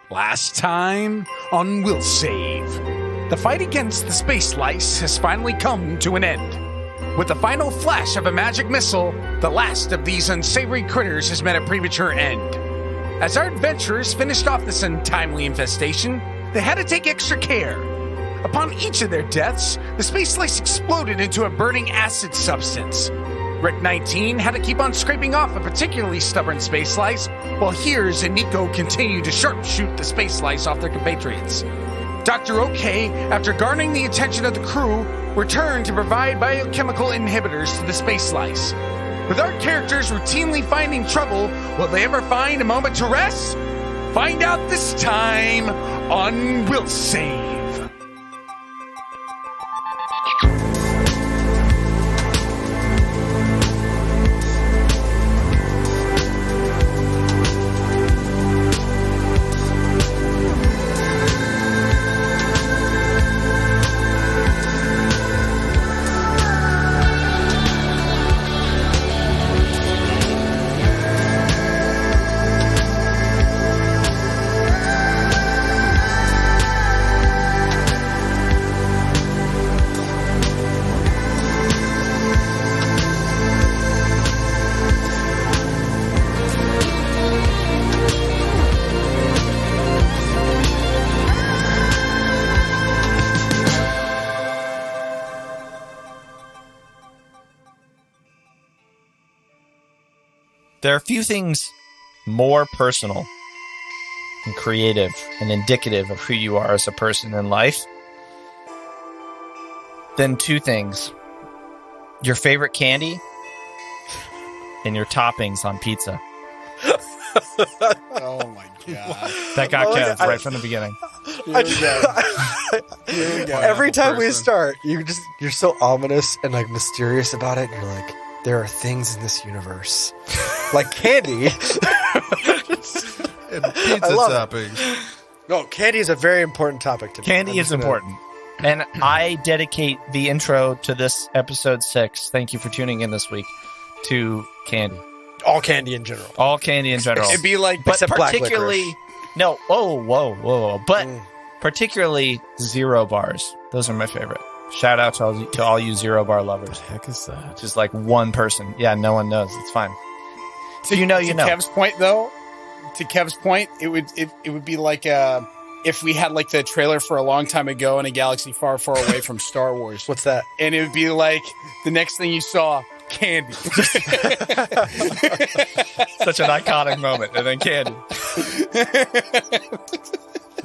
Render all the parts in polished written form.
Last time on Will Save. The fight against the Space Lice has finally come to an end. With the final flash of a magic missile, the last of these unsavory critters has met a premature end. As our adventurers finished off this untimely infestation, they had to take extra care. Upon each of their deaths, the Space Lice exploded into a burning acid substance. Rick 19 had to keep on scraping off a particularly stubborn Space Lice, while Hears and Nico continued to sharpshoot the Space Lice off their compatriots. Dr. OK, after garnering the attention of the crew, returned to provide biochemical inhibitors to the Space Lice. With our characters routinely finding trouble, will they ever find a moment to rest? Find out this time on Will Save. There are few things more personal and creative and indicative of who you are as a person in life than two things: your favorite candy and your toppings on pizza. Oh my god. That got Kev right from the beginning. Here we go. Every time we start, you're so ominous and like mysterious about it. And you're like, there are things in this universe, like candy. And pizza toppings. No, candy is a very important topic to me. Candy is important. And I dedicate the intro to this episode 6. Thank you for tuning in this week to candy. All candy in general. All candy in general. It'd be like, but except black particularly, licorice. no, whoa. But particularly Zero Bars. Those are my favorite. Shout out to all you Zero Bar lovers. What the heck is that? Just like one person. Yeah, no one knows. It's fine. to Kev's point, though, it would be like if we had like the trailer for a long time ago in a galaxy far, far away from Star Wars. What's that? And it would be like the next thing you saw, candy. Such an iconic moment. And then candy.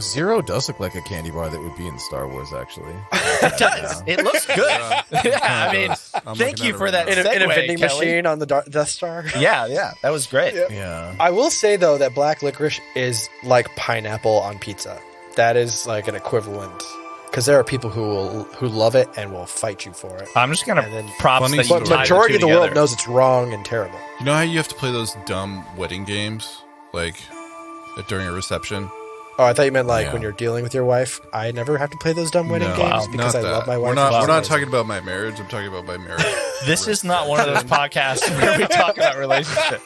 Zero does look like a candy bar that would be in Star Wars, actually. It does. It looks good. Yeah, I mean, thank you for that In a segue, vending Kelly. machine on the Death Star. Yeah, that was great. Yeah. I will say, though, that black licorice is like pineapple on pizza. That is like an equivalent. Because there are people who love it and will fight you for it. I'm just going And then- to props Funny that you story. But tied majority the of the two world together. knows it's wrong and terrible. You know how you have to play those dumb wedding games? Like, during a reception? Oh, I thought you meant like Yeah. when you're dealing with your wife. I never have to play those dumb wedding No, games not because I that. love my wife. We're not Amazing. talking about my marriage. I'm talking about my marriage. This is not one of those podcasts where we talk about relationships.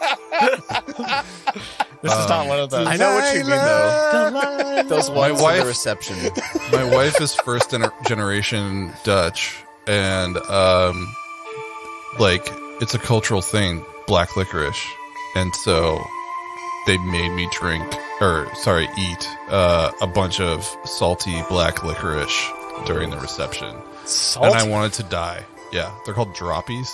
This is not one of those. I know what you mean, though. Those My ones wife- in the reception. My wife is first generation Dutch, and like it's a cultural thing, black licorice, and so they made me eat a bunch of salty black licorice during the reception, Salt? and I wanted to die. Yeah, they're called droppies.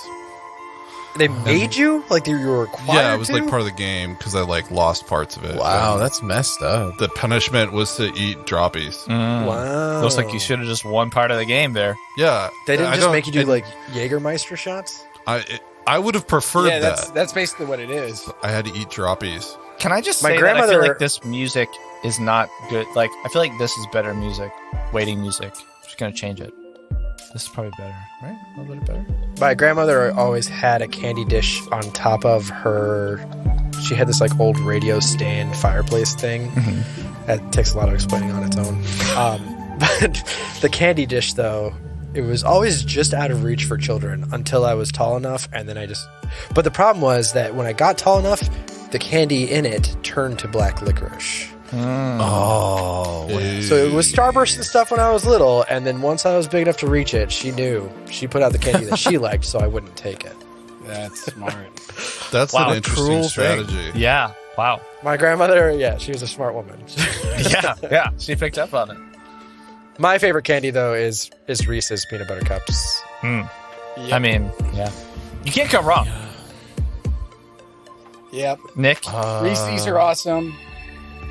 They made you? Like you were required Yeah, it was to? like part of the game because I like lost parts of it. Wow, And that's messed up. the punishment was to eat droppies. Wow. Looks like you should have just won part of the game there. Yeah, They didn't I just don't- make you do it- like Jägermeister shots? I would have preferred Yeah, that. that's basically what it is. I had to eat droppies. Can I just My say that I feel grandmother- like this music is not good? Like, I feel like this is better music. Waiting music. I'm just going to change it. This is probably better, right? A little bit better. My grandmother always had a candy dish on top of her. She had this like old radio stand fireplace thing. That takes a lot of explaining on its own. But the candy dish, though, it was always just out of reach for children until I was tall enough, and then But the problem was that when I got tall enough, the candy in it turned to black licorice. Oh, So it was Starburst and stuff when I was little, and then once I was big enough to reach it, she knew. She put out the candy that she liked, so I wouldn't take it. That's smart. That's Wow, an interesting cruel strategy. Yeah. Wow. My grandmother, yeah, she was a smart woman. Yeah. She picked up on it. My favorite candy, though, is Reese's Peanut Butter Cups. I mean, yeah. You can't go wrong. Yep. Nick. Reese's are awesome.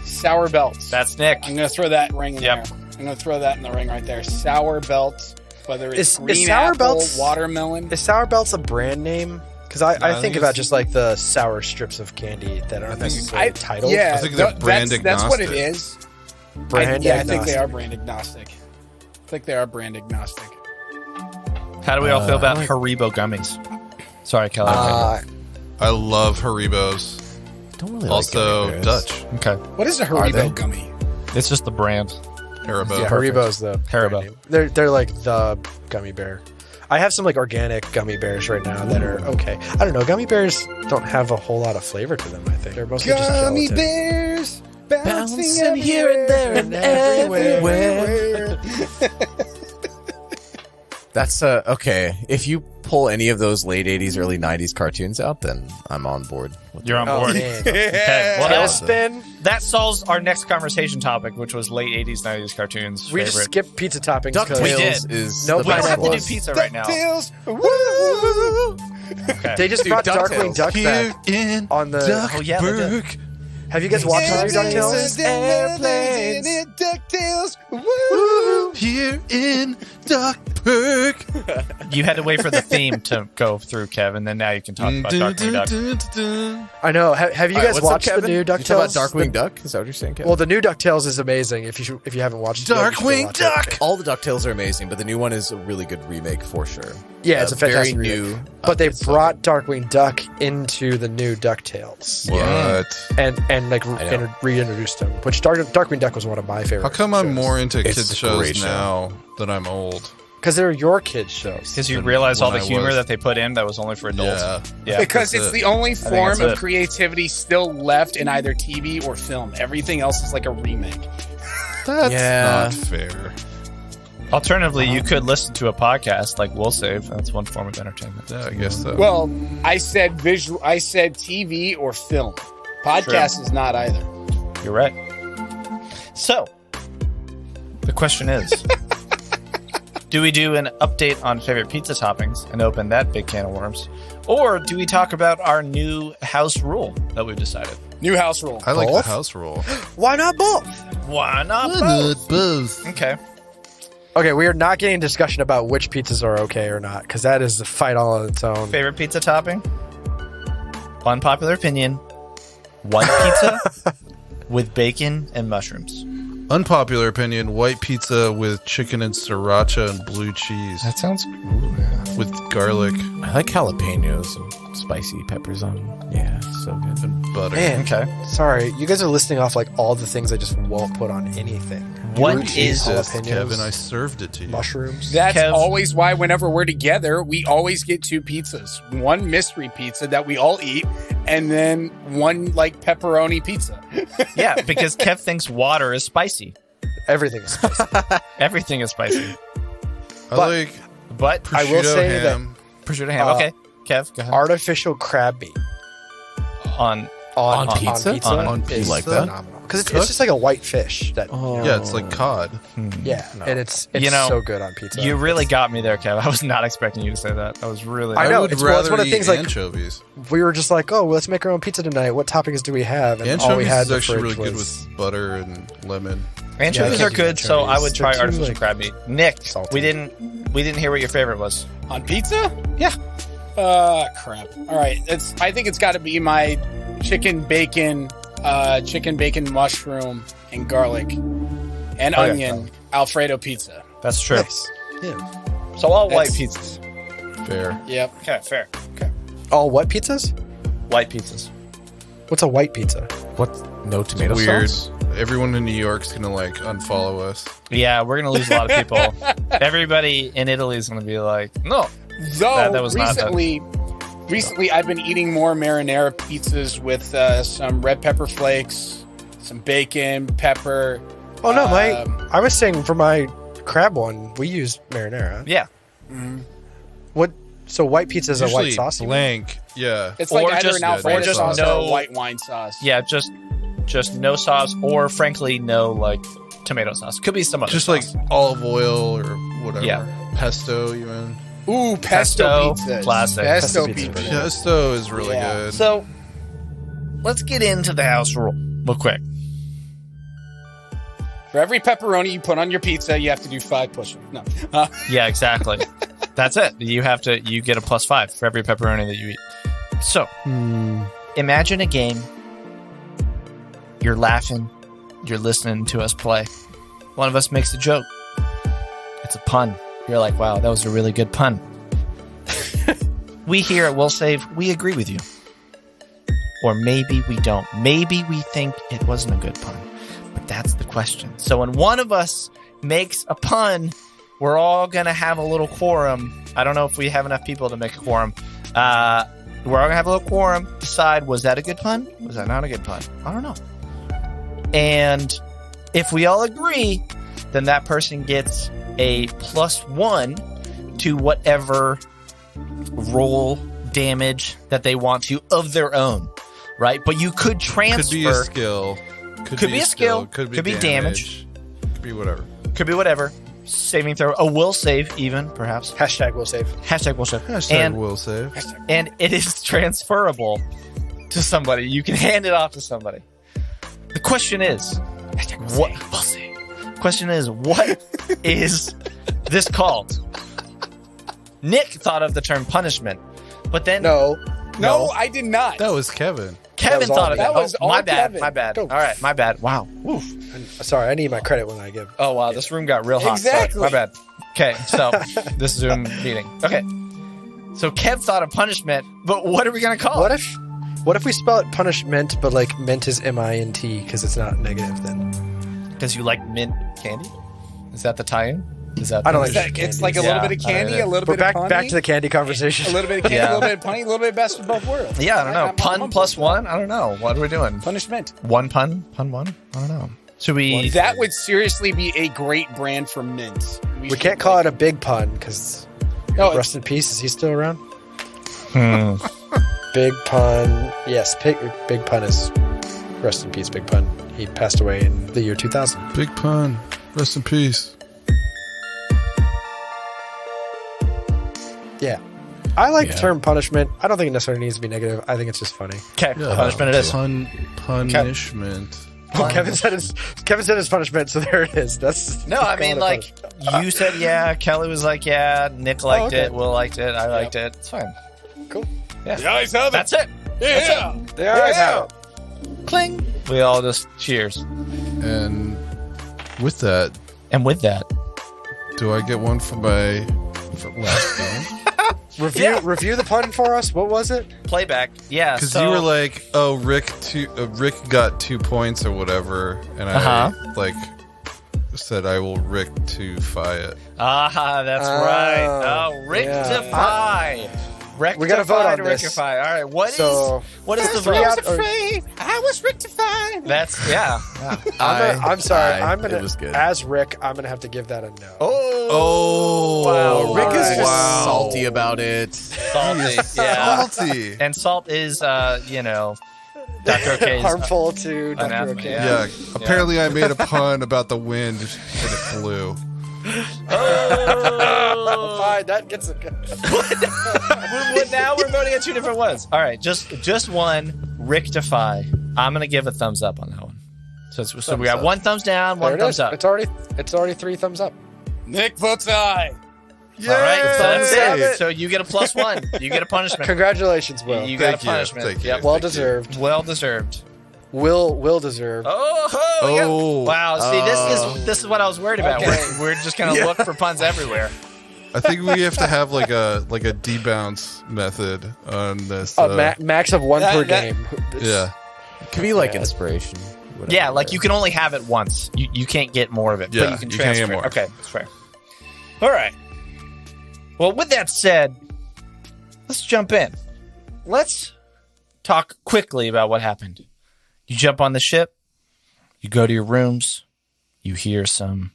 Sour Belts. That's Nick. I'm gonna throw that ring in Yep. there. I'm gonna throw that in the ring right there. Sour Belts. Whether it's Is green Sour apple, Belts- watermelon. Is Sour Belts a brand name? Because I I think think about it's- just like the sour strips of candy that aren't necessarily titled. Yeah, I think they're brand that's what it agnostic. is. Brand I think they agnostic. are brand agnostic. I think they are brand agnostic. How do we all feel about Haribo gummies? Sorry, Kelly. I love Haribos. don't really Also, like Gummy Bears. Dutch. Okay. What is a they? Haribo gummy? It's just the brand. Haribo. Yeah, Haribo's the Haribo. brand name. They're like the gummy bear. I have some like organic gummy bears right now that are okay. I don't know. Gummy bears don't have a whole lot of flavor to them. I think they're mostly just Gummy gelatin. bears Bouncing here and there and everywhere. That's okay. If you pull any of those late 80s, early 90s cartoons out, then I'm on board. You're on Oh, board. man. Okay. Well, Tailspin. that solves our next conversation topic, which was late 80s, 90s cartoons. We just favorite. skipped pizza toppings. 'cause- We DuckTales did. is No the We don't best have to do one. pizza right now. DuckTales. Woo! Okay. They just Dude, brought DuckTales. Darkwing Duck back in on the. Oh, yeah, they did. Have you guys watched the new DuckTales? Airplanes. DuckTales. Woo! Here in Duckburg. You had to wait for the theme to go through, Kev, and then now you can talk about Darkwing Duck. I know. Have you All right, guys what's up, watched the Kevin? new You DuckTales? talking about Darkwing Duck? Is that what you're saying, Kevin? Well, the new DuckTales is amazing. If you haven't watched it, yet, you should go Darkwing watch it. Duck. all the DuckTales are amazing, but the new one is a really good remake for sure. Yeah, it's a fantastic very remake. new. But they it's brought Darkwing Duck into the new DuckTales What? and like know. reintroduced him. Which Darkwing Duck was one of my favorite. How come I'm shows. more into It's kids a shows great show. now that I'm old? Because they're your kids' shows. Because you Than realize all when the I humor was. that they put in that was only for adults. Yeah. Yeah. Because That's it's it. the only think form that's of it. creativity still left in either TV or film. Everything else is like a remake. That's Yeah. not fair. Alternatively, you could listen to a podcast like Will Save. That's one form of entertainment. Yeah, I guess so. Well, I said visual. I said TV or film. Podcast is not either. You're right. So, the question is do we do an update on favorite pizza toppings and open that big can of worms? Or do we talk about our new house rule that we've decided? New house rule. I like Both? the house rule. Why not both? Why not both? both. Okay. Okay, we are not getting a discussion about which pizzas are okay or not, because that is a fight all on its own. Favorite pizza topping? Unpopular opinion. White pizza with bacon and mushrooms. Unpopular opinion: white pizza with chicken and sriracha and blue cheese That sounds with garlic I like jalapenos and spicy peppers on. Yeah, so good. and butter. Man, okay. sorry, you guys are listing off like all the things I just won't put on anything. What Blue is cheese, Jesus, jalapenos, Kevin, I served it to you. mushrooms. That's Kev. always why whenever we're together, we always get two pizzas. One mystery pizza that we all eat, and then one like pepperoni pizza. Yeah, because Kev thinks water is spicy. Everything is spicy. Everything is spicy. I like But prosciutto I will say that- ham. prosciutto ham. Okay. Kev, go ahead. Artificial crab meat On On pizza? On You pizza? is like that? phenomenal. Because it's just like a white fish. That Yeah, it's like cod. yeah, and it's You know, so good on pizza. you really got me there, Kev. I was not expecting you to say that. I was really. I know, would it's- well, it's rather one of the eat things, like- anchovies. we were just like, oh, well, let's make our own pizza tonight. What toppings do we have? And all we Anchovies had is in the actually really fridge good was- with butter and lemon. Anchovies Yeah, I are can't do good, so I anchovies. would try They're too, artificial like, crab meat. Nick, salty. we didn't hear what your favorite was. On pizza? Yeah. Crap. All right. I think it's got to be my chicken bacon mushroom and garlic and Okay. onion Alfredo pizza. That's true. Nice. Yeah. So all white That's- pizzas. Fair. Yep. Okay, fair. All what pizzas? White pizzas. What's a white pizza? What? No tomato Weird. sauce? Everyone in New York's gonna like unfollow us. Yeah, we're gonna lose a lot of people. Everybody in Italy is gonna be like, no. Though That was not recently I've been eating more marinara pizzas with some red pepper flakes, some bacon, pepper. Oh no, I was saying for my crab one, we use marinara. Yeah. What? So white pizza is a white Usually sauce. you mean? blank. Yeah. It's like Or either just- an Alfredo or just sauce or no- a white wine sauce. Yeah, just no sauce, or frankly, no like tomato sauce. Could be some other Just like sauce. olive oil or whatever. Yeah. Pesto even. Ooh, Pesto, pesto pizza. classic. Pesto Pesto pizza. pizza. Pesto is really Yeah. good. So let's get into the house rule real quick. For every pepperoni you put on your pizza, you have to do 5 push-ups. No. Yeah, exactly. That's it. You get a +5 for every pepperoni that you eat. So imagine a game. You're laughing. You're listening to us play. One of us makes a joke. It's a pun. You're like, wow, that was a really good pun. We here at Will Save, we agree with you. Or maybe we don't. Maybe we think it wasn't a good pun. But that's the question. So when one of us makes a pun, we're all going to have a little quorum. I don't know if we have enough people to make a quorum. We're all going to have a little quorum. Decide, was that a good pun? Was that not a good pun? I don't know. And if we all agree, then that person gets a +1 to whatever roll damage that they want to of their own, right? But you could transfer. Could be a skill. Could be a skill. Could be damage. Could be whatever. Could be whatever. Saving throw. A will save, even, perhaps. Hashtag will save. Hashtag will save. Hashtag will save. And it is transferable to somebody. You can hand it off to somebody. The question is, what? Question is, what is this called? Nick thought of the term punishment, but then No. No, I did not. That was Kevin. Kevin was all thought of it. That was Oh, all my bad. Kevin. My bad. Go. All right, my bad. Wow. Sorry, I need my credit when I give. Oh wow, this room got real hot. Sorry, Exactly. my bad. Okay, so this Zoom meeting. Okay, so Kev thought of punishment, but what are we gonna call it? What if we spell it punishment, but like mint is MINT because it's not negative then? Because you like mint candy? Is that the tie-in? Is that? I don't It's like like, candy. it's like a Yeah, little bit of I candy, know. a little But bit back of punny, back to the candy conversation. a little bit of candy, Yeah. a little bit of punny, a little bit of best of both worlds. Yeah, I don't know. I'm Pun on plus board. 1. I don't know. What are we doing? Punishment. One pun? Pun 1? I don't know. Should we? That would seriously be a great brand for mint. We can't call it a big pun because No, rest in peace. Is he still around? Hmm. Big pun. Yes, big pun is rest in peace. Big pun. He passed away in the year 2000. Big pun. Rest in peace. Yeah. I like Yeah. the term punishment. I don't think it necessarily needs to be negative. I think it's just funny. Okay, punishment it is. Punishment. Oh, Kevin said it's punishment, so there it is. That's No, I mean, like, you said yeah, Kelly was like yeah, Nick liked okay. it, Will liked it, I liked it. It's fine. Cool. Yeah. The eyes have it. That's it. Yeah. They always have it. Cling. We all just cheers. And with that, And with that, do I get one for my last game? Review the pun for us. What was it? playback. Yeah. Because so, you were like, "Oh, Rick got 2 points or whatever," and I like said, "I will rectify it." that's Oh, right. Oh, rectify. Rectify. We gotta vote on to this. rectify. All right. What So, is the three vote? out- Afraid I was rectified. That's yeah. I'm sorry. I- I'm gonna it was good. as Rick. I'm gonna have to give that a no. Oh, Wow. Rick is just wow. salty about it. Salty. Yeah. Salty. And salt is Dr. Ok's Harmful to Dr. anathema, OK. Yeah. Apparently, I made a pun about the wind and it blew. Fine, that gets a good. Now we're voting on 2 different ones. All right, just one. Rectify. I'm gonna give a thumbs up on that one. So we got up. 1 thumbs down, There one it thumbs is. up. It's already 3 thumbs up. Nick votes aye. All right, so that's Yay! it. So you get a +1. You get a punishment. Congratulations, Will. You got Thank a you. punishment. Thank you. Yep. Well Thank deserved. Well deserved. Will deserve. Oh, yeah. Oh. Wow. See, this is what I was worried about. Okay. We're just gonna look for puns everywhere. I think we have to have like a debounce method on this. Max of 1 per that- game. Yeah. It could be like inspiration. whatever. Yeah, like you can only have it once. You can't get more of it, Yeah, but you can you can't transfer get it. more. Okay, that's fair. All right. Well, with that said, let's jump in. Let's talk quickly about what happened. You jump on the ship. You go to your rooms. You hear some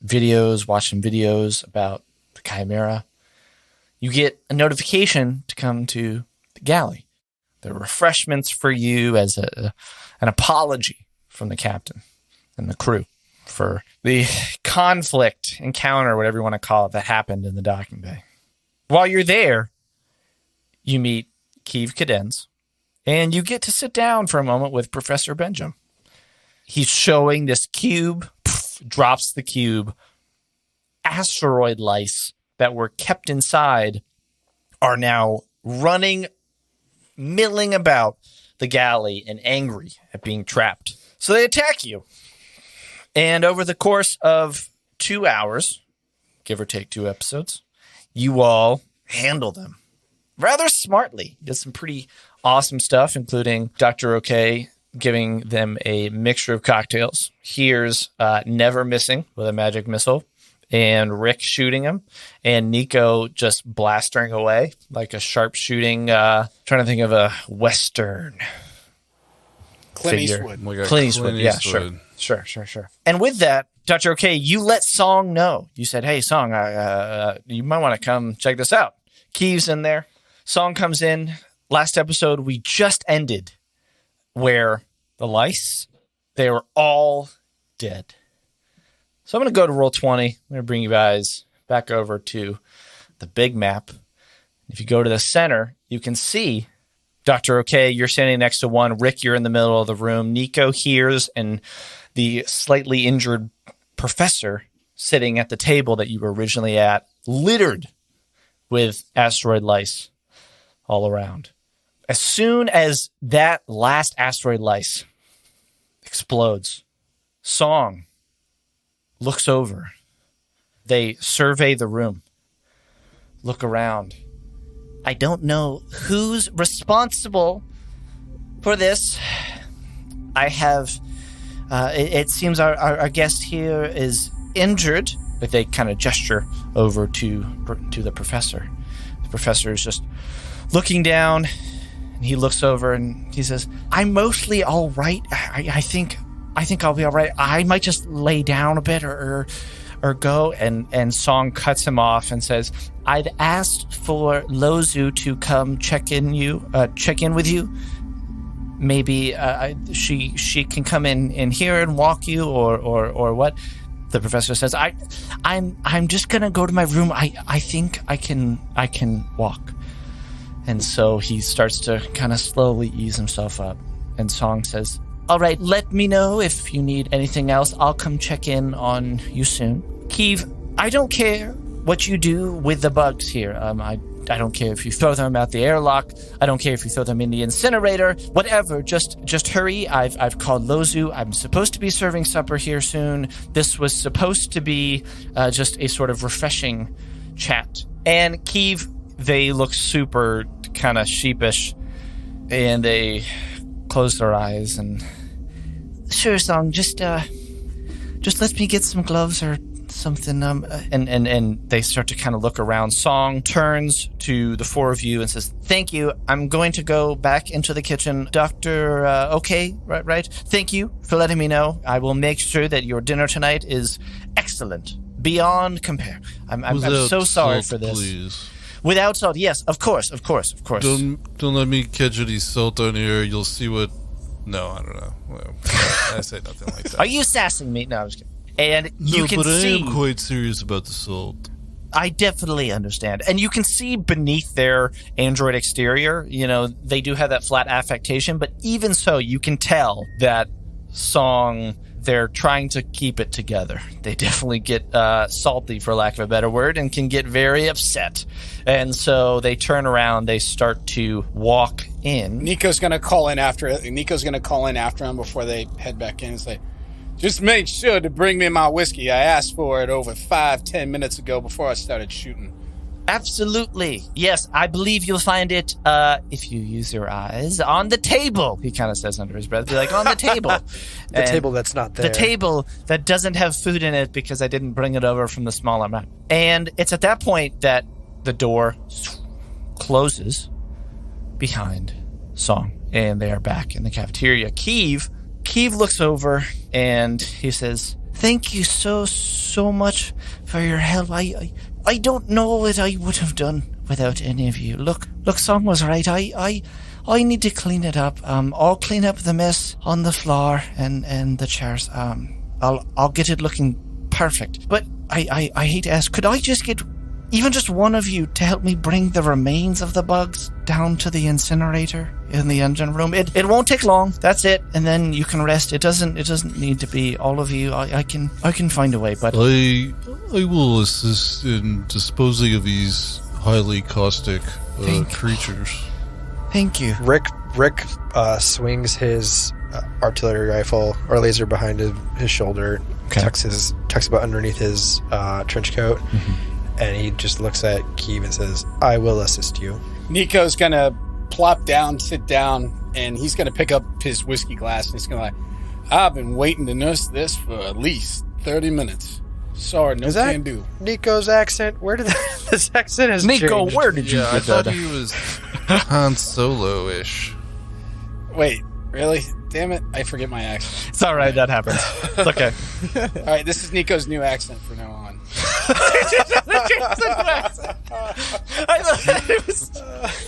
videos, watch some videos about the Chimera. You get a notification to come to the galley. There are refreshments for you as an apology from the captain and the crew for the conflict, encounter, whatever you want to call it, that happened in the docking bay. While you're there, you meet Keeve Cadenz, and you get to sit down for a moment with Professor Benjamin. He's showing this cube, drops the cube. Asteroid lice that were kept inside are now running, milling about the galley and angry at being trapped. So they attack you. And over the course of 2 hours, give or take 2 episodes, you all handle them rather smartly. Did some pretty awesome stuff, including Dr. OK giving them a mixture of cocktails. Here's Never Missing with a magic missile, and Rick shooting him, and Nico just blasting away like a sharpshooting, trying to think of a Western Clint figure. Eastwood. We got Clint Eastwood, yeah, Eastwood. Sure. And with that, Dr. OK, you let Song know. You said, hey, Song, you might want to come check this out. Keeve's in there. Song comes in. Last episode, we just ended where the lice, they were all dead. So I'm going to go to Roll20. I'm going to bring you guys back over to the big map. If you go to the center, you can see Dr. OK, you're standing next to one. Rick, you're in the middle of the room. Nico hears, and the slightly injured professor sitting at the table that you were originally at, littered with asteroid lice all around. As soon as that last asteroid lice explodes, Song looks over. They survey the room, look around. I don't know who's responsible for this. I have, it seems our guest here is injured, but they kind of gesture over to the professor. The professor is just looking down, and he looks over and he says, I'm mostly all right. I think I'll be all right. I might just lay down a bit or go. And Song cuts him off and says, I'd asked for Lozu to come check in with you. Maybe she can come in here and walk you or what? The professor says, I'm just gonna go to my room. I think I can walk. And so he starts to kind of slowly ease himself up. And Song says, all right, let me know if you need anything else. I'll come check in on you soon. Keeve, I don't care what you do with the bugs here. I don't care if you throw them out the airlock. I don't care if you throw them in the incinerator. Whatever, just hurry. I've called Lozu. I'm supposed to be serving supper here soon. This was supposed to be just a sort of refreshing chat. And Keeve, they look super kind of sheepish, and they close their eyes and, sure, Song, just let me get some gloves or something. And they start to kind of look around. Song turns to the four of you and says, thank you. I'm going to go back into the kitchen. Dr. OK, right? Thank you for letting me know. I will make sure that your dinner tonight is excellent, beyond compare. I'm so sorry for this. Please. Without salt, yes, of course. Don't let me catch any salt on here. You'll see what... No, I don't know. Well, I say nothing like that. Are you sassing me? No, I'm just kidding. And you can see... I am quite serious about the salt. I definitely understand. And you can see beneath their android exterior, they do have that flat affectation, but even so, you can tell that Song... They're trying to keep it together. They definitely get salty, for lack of a better word, and can get very upset. And so they turn around. They start to walk in. Nico's going to call in after him before they head back in and say, just make sure to bring me my whiskey. I asked for it over 5-10 minutes ago before I started shooting. Absolutely. Yes, I believe you'll find it, if you use your eyes, on the table. He kind of says under his breath, be like, on the table. The table that's not there. The table that doesn't have food in it because I didn't bring it over from the smaller map. And it's at that point that the door closes behind Song, and they are back in the cafeteria. Keeve, Keeve looks over and he says, "Thank you so much for your help. I don't know what I would have done without any of you. Look, Song was right. I need to clean it up. I'll clean up the mess on the floor and the chairs. I'll get it looking perfect. But I hate to ask, could I just get even just one of you to help me bring the remains of the bugs down to the incinerator in the engine room? It won't take long. That's it, and then you can rest. It doesn't need to be all of you. I can find a way. But I will assist in disposing of these highly caustic creatures. Thank you. Rick swings his artillery rifle or laser behind his shoulder, tucks it underneath his trench coat, and he just looks at Keeve and says, "I will assist you." Nico's gonna plop down, sit down, and he's gonna pick up his whiskey glass and he's gonna like, "I've been waiting to nurse this for at least 30 minutes. Sorry, no can do." Nico's accent? Where did this accent has Nico, changed? where did you Yeah, I get thought that? he was Han Solo-ish. Wait, really? Damn it, I forget my accent. It's all right. That happens. It's okay. All right, this is Nico's new accent from now on.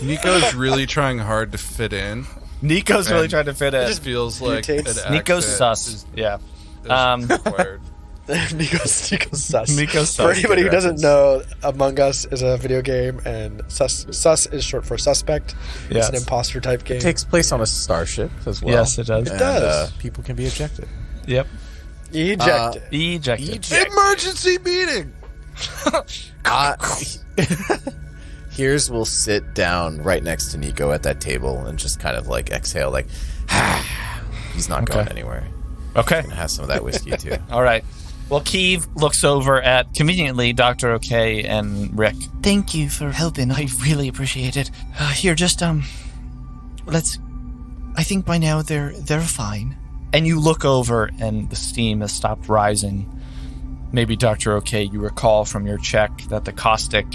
Nico's really trying hard to fit in. Nico's really trying to fit in. It just feels like an mutates. Nico's accent sus. is Yeah. required. Nico's sus. Nico's sus. For anybody who Good doesn't reference. know, Among Us is a video game, and sus is short for suspect. Yes. It's an imposter type game. It takes place on a starship as well. Yes, it does. And, does. People can be ejected. Yep. Ejected. Ejected. Emergency meeting! Here's will sit down right next to Nico at that table and just kind of like exhale, like, he's not going anywhere. Okay. And has some of that whiskey too. All right. Well, Keeve looks over at, conveniently, Dr. OK and Rick. Thank you for helping. I really appreciate it. Here, just, let's... I think by now they're fine. And you look over and the steam has stopped rising. Maybe, Dr. OK, you recall from your check that the caustic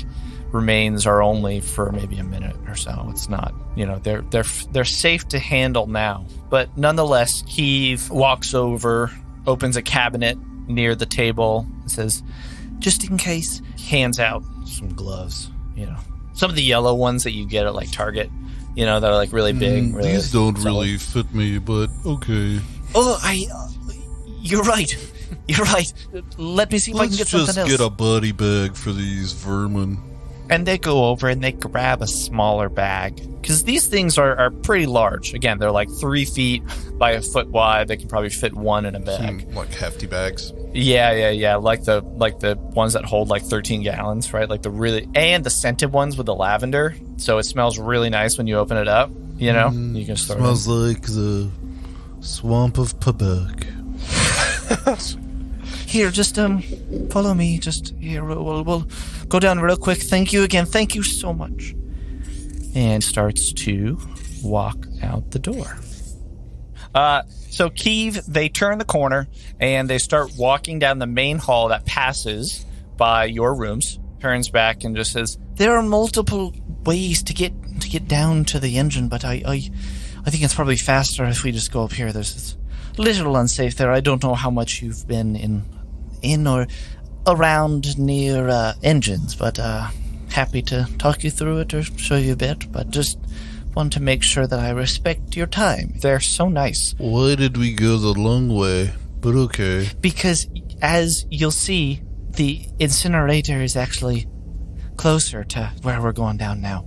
remains are only for maybe a minute or so. It's not, they're safe to handle now. But nonetheless, Keeve walks over, opens a cabinet near the table, and says, just in case, hands out some gloves, some of the yellow ones that you get at like Target, that are like really big. Really These don't solid. really fit me, but okay. Oh, you're right. You're right. Let me see if I can Let's get something just else. get a body bag for these vermin. And they go over and they grab a smaller bag. Because these things are pretty large. Again, they're like 3 feet by a foot wide. They can probably fit one in a bag. Some, like hefty bags. Yeah. Like the ones that hold like 13 gallons, right? Like and the scented ones with the lavender. So it smells really nice when you open it up. You can just throw it in. Smells like the swamp of Pabuk. Here, just follow me. Just here, we'll go down real quick. Thank you again. Thank you so much. And starts to walk out the door. So Keeve, they turn the corner and they start walking down the main hall that passes by your rooms. Turns back and just says, "There are multiple ways to get down to the engine, but I think it's probably faster if we just go up here. It's a little unsafe there. I don't know how much you've been in or around near engines, but happy to talk you through it or show you a bit, but just want to make sure that I respect your time. They're so nice." Why did we go the long way? But okay. Because, as you'll see, the incinerator is actually closer to where we're going down now.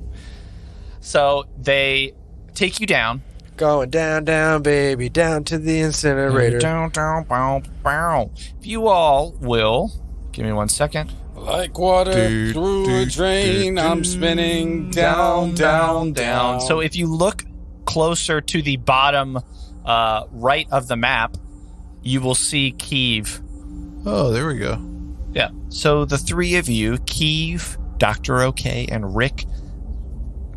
So they take you down. Going down, baby, down to the incinerator. Down. If you all will, give me 1 second. Like water through a drain, I'm spinning down. So if you look closer to the bottom right of the map, you will see Keeve. Oh, there we go. Yeah. So the three of you, Keeve, Dr. OK, and Rick,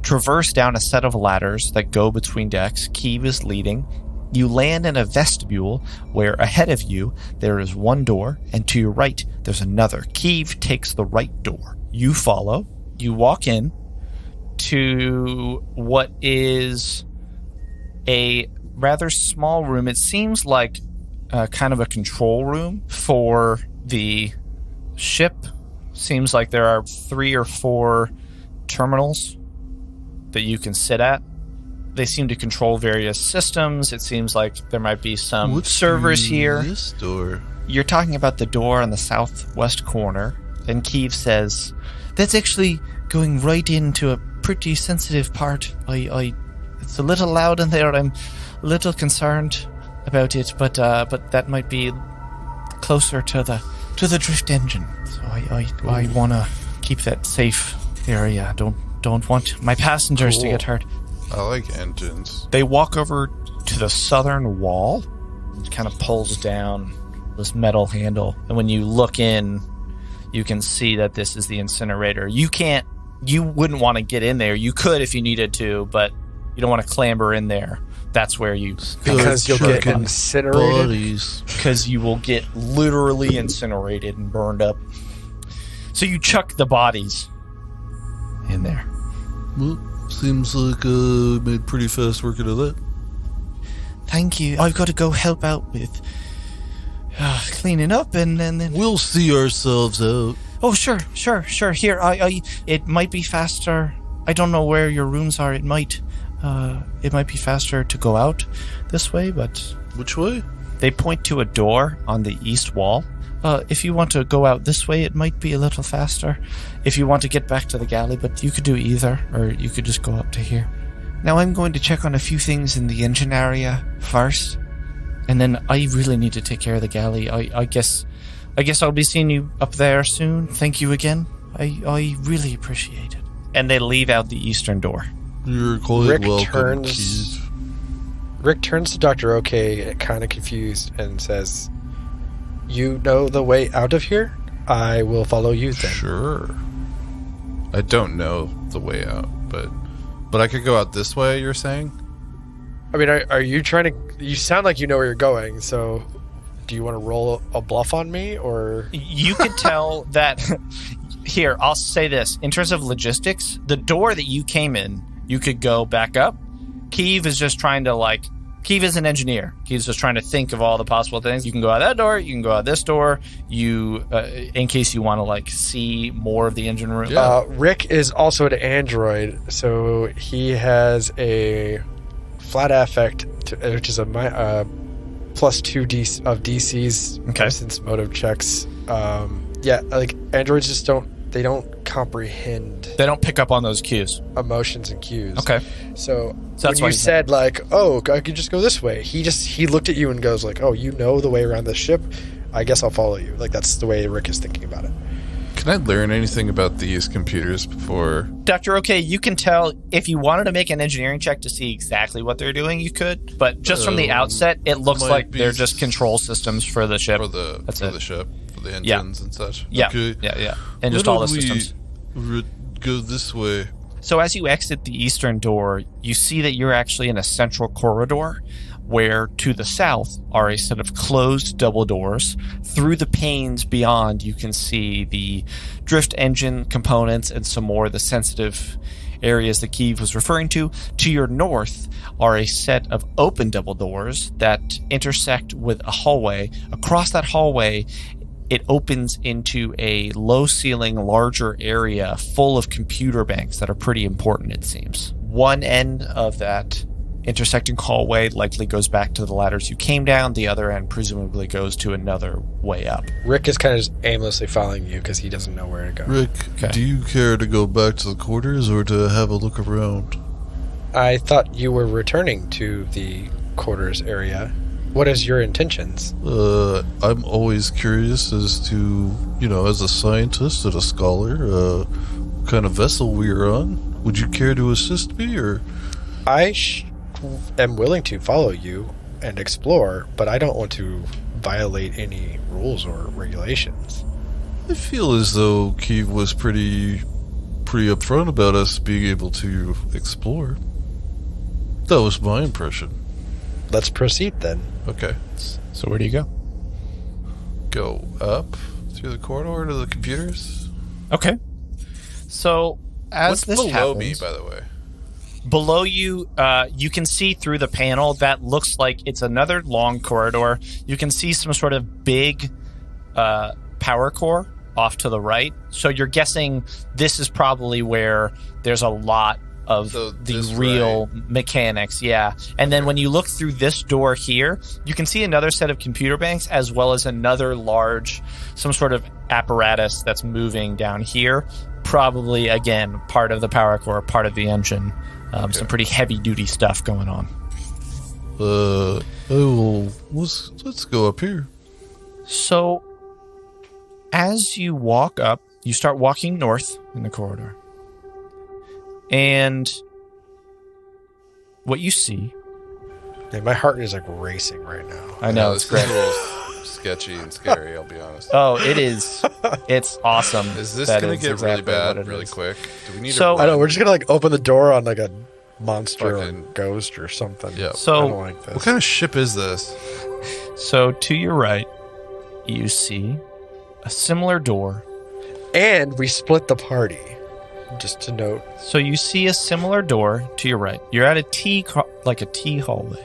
traverse down a set of ladders that go between decks. Keeve is leading. You land in a vestibule where ahead of you there is one door, and to your right there's another. Keeve takes the right door. You follow. You walk in to what is a rather small room. It seems like kind of a control room for the ship. Seems like there are 3 or 4 terminals that you can sit at. They seem to control various systems. It seems like there might be some servers here. This door? You're talking about the door on the southwest corner. And Keeve says, that's actually going right into a pretty sensitive part. It's a little loud in there. I'm a little concerned about it, but that might be closer to the drift engine. So I want to keep that safe area. Don't want my passengers to get hurt. I like engines. They walk over to the southern wall. It kind of pulls down this metal handle, and when you look in, you can see that this is the incinerator. You wouldn't want to get in there. You could if you needed to, but you don't want to clamber in there. That's where you... Because you'll get incinerated? Because you will get literally incinerated and burned up. So you chuck the bodies in there. Well, seems like I made pretty fast work out of that. Thank you. I've got to go help out with cleaning up and then... We'll see ourselves out. Oh, sure. Here, it might be faster. I don't know where your rooms are. It might be faster to go out this way, but... Which way? They point to a door on the east wall. If you want to go out this way, it might be a little faster. If you want to get back to the galley, but you could do either, or you could just go up to here. Now I'm going to check on a few things in the engine area first, and then I really need to take care of the galley. I guess I'll be seeing you up there soon. Thank you again. I really appreciate it. And they leave out the eastern door. You're quite Rick welcome, turns to Dr. OK, kind of confused, and says, "You know the way out of here? I will follow you then." Sure. I don't know the way out, but I could go out this way, you're saying? I mean, are you trying to... You sound like you know where you're going, so do you want to roll a bluff on me, or... You could tell that... Here, I'll say this. In terms of logistics, the door that you came in, you could go back up. Keeve is just trying to, Keeve is an engineer. Keeve's just trying to think of all the possible things. You can go out that door. You can go out this door. In case you want to, see more of the engine room. Yeah. Rick is also an android, so he has a flat affect, which is a +2 of DCs since motive checks. Androids just don't comprehend. They don't pick up on those cues. Emotions and cues. Okay. So that's when you said I could just go this way, he looked at you and goes oh, you know the way around the ship? I guess I'll follow you. That's the way Rick is thinking about it. Can I learn anything about these computers before? Dr. OK, you can tell if you wanted to make an engineering check to see exactly what they're doing, you could. But just from the outset, it looks like they're just control systems for the ship. For the ship. The engines and such. Yeah. Okay. Yeah. And just all the systems. Go this way. So as you exit the eastern door, you see that you're actually in a central corridor where to the south are a set of closed double doors. Through the panes beyond, you can see the drift engine components and some more of the sensitive areas that Keeve was referring to. To your north are a set of open double doors that intersect with a hallway. Across that hallway, it opens into a low-ceiling, larger area full of computer banks that are pretty important, it seems. One end of that intersecting hallway likely goes back to the ladders you came down. The other end presumably goes to another way up. Rick is kind of just aimlessly following you because he doesn't know where to go. Rick, do you care to go back to the quarters or to have a look around? I thought you were returning to the quarters area. What is your intentions? I'm always curious as to, as a scientist and a scholar, what kind of vessel we are on. Would you care to assist me, or? I am willing to follow you and explore, but I don't want to violate any rules or regulations. I feel as though Keeve was pretty upfront about us being able to explore. That was my impression. Let's proceed then. Okay. So where do you go? Go up through the corridor to the computers. Okay. So as What's this below happens, me, by the way? Below you, you can see through the panel that looks like it's another long corridor. You can see some sort of big power core off to the right. So you're guessing this is probably where there's a lot of the real mechanics. Yeah. And then when you look through this door here, you can see another set of computer banks as well as another large, some sort of apparatus that's moving down here. Probably, again, part of the power core, part of the engine. Some pretty heavy-duty stuff going on. Let's go up here. So, as you walk up, you start walking north in the corridor. And what you see... Man, my heart is like racing right now. I know, this it's great. is a little sketchy and scary, I'll be honest. Oh, it is. It's awesome. Is this That going to is get exactly really bad what it really is. quick? Do we need So- to I know, we're just gonna like open the door on like a monster or Fucking- ghost or something. Yeah. I So, don't like this. What kind of ship is this? so to your right, you see a similar door. And we split the party. Just to note. So you see a similar door to your right. You're at a T hallway.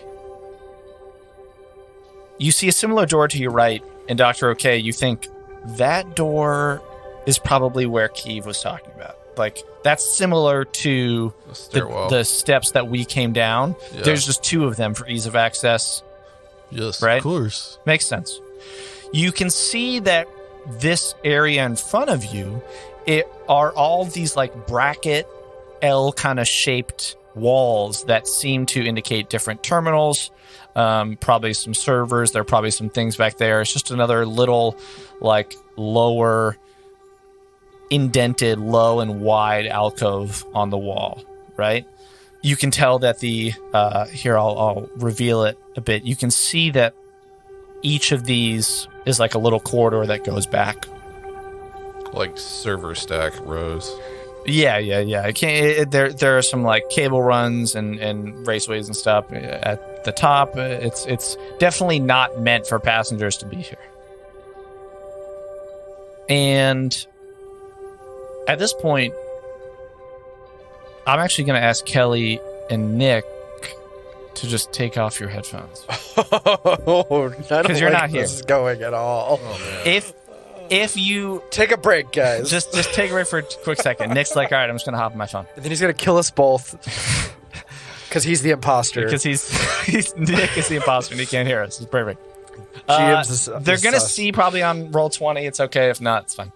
You see a similar door to your right, and Dr. OK, you think that door is probably where Keeve was talking about. Like, that's similar to The stairwell. the steps that we came down. Yeah. There's just two of them for ease of access. Yes, right? of course. Makes sense. You can see that this area in front of you, it are all these like bracket L kind of shaped walls that seem to indicate different terminals, probably some servers. There are probably some things back there. It's just another little like lower indented low and wide alcove on the wall, right? You can tell that the here I'll reveal it a bit. You can see that each of these is like a little corridor that goes back. Like server stack rows. Yeah. There are some like cable runs and raceways and stuff at the top. It's definitely not meant for passengers to be here. And at this point, I'm actually going to ask Kelly and Nick to just take off your headphones. Because you're not here. This is going at all. Oh, man. If you Take a break, guys. just take a break for a quick second. Nick's like, all right, I'm just going to hop on my phone. And then he's gonna kill us both. Because he's the imposter. Because he's Nick is the imposter and he can't hear us. It's perfect. They're going to see probably on Roll20. It's okay. If not, it's fine.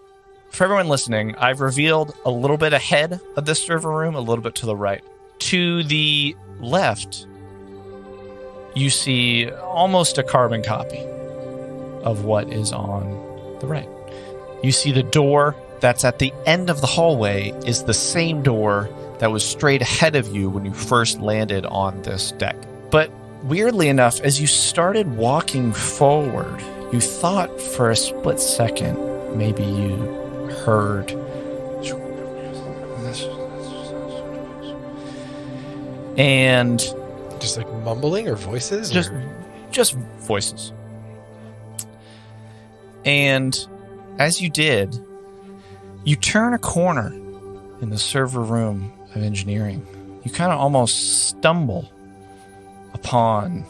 For everyone listening, I've revealed a little bit ahead of this server room, a little bit to the right. To the left, you see almost a carbon copy of what is on the right. You see the door that's at the end of the hallway is the same door that was straight ahead of you when you first landed on this deck. But weirdly enough, as you started walking forward, you thought for a split second maybe you heard and just like mumbling or voices? just voices. And as you did, you turn a corner in the server room of engineering. You kind of almost stumble upon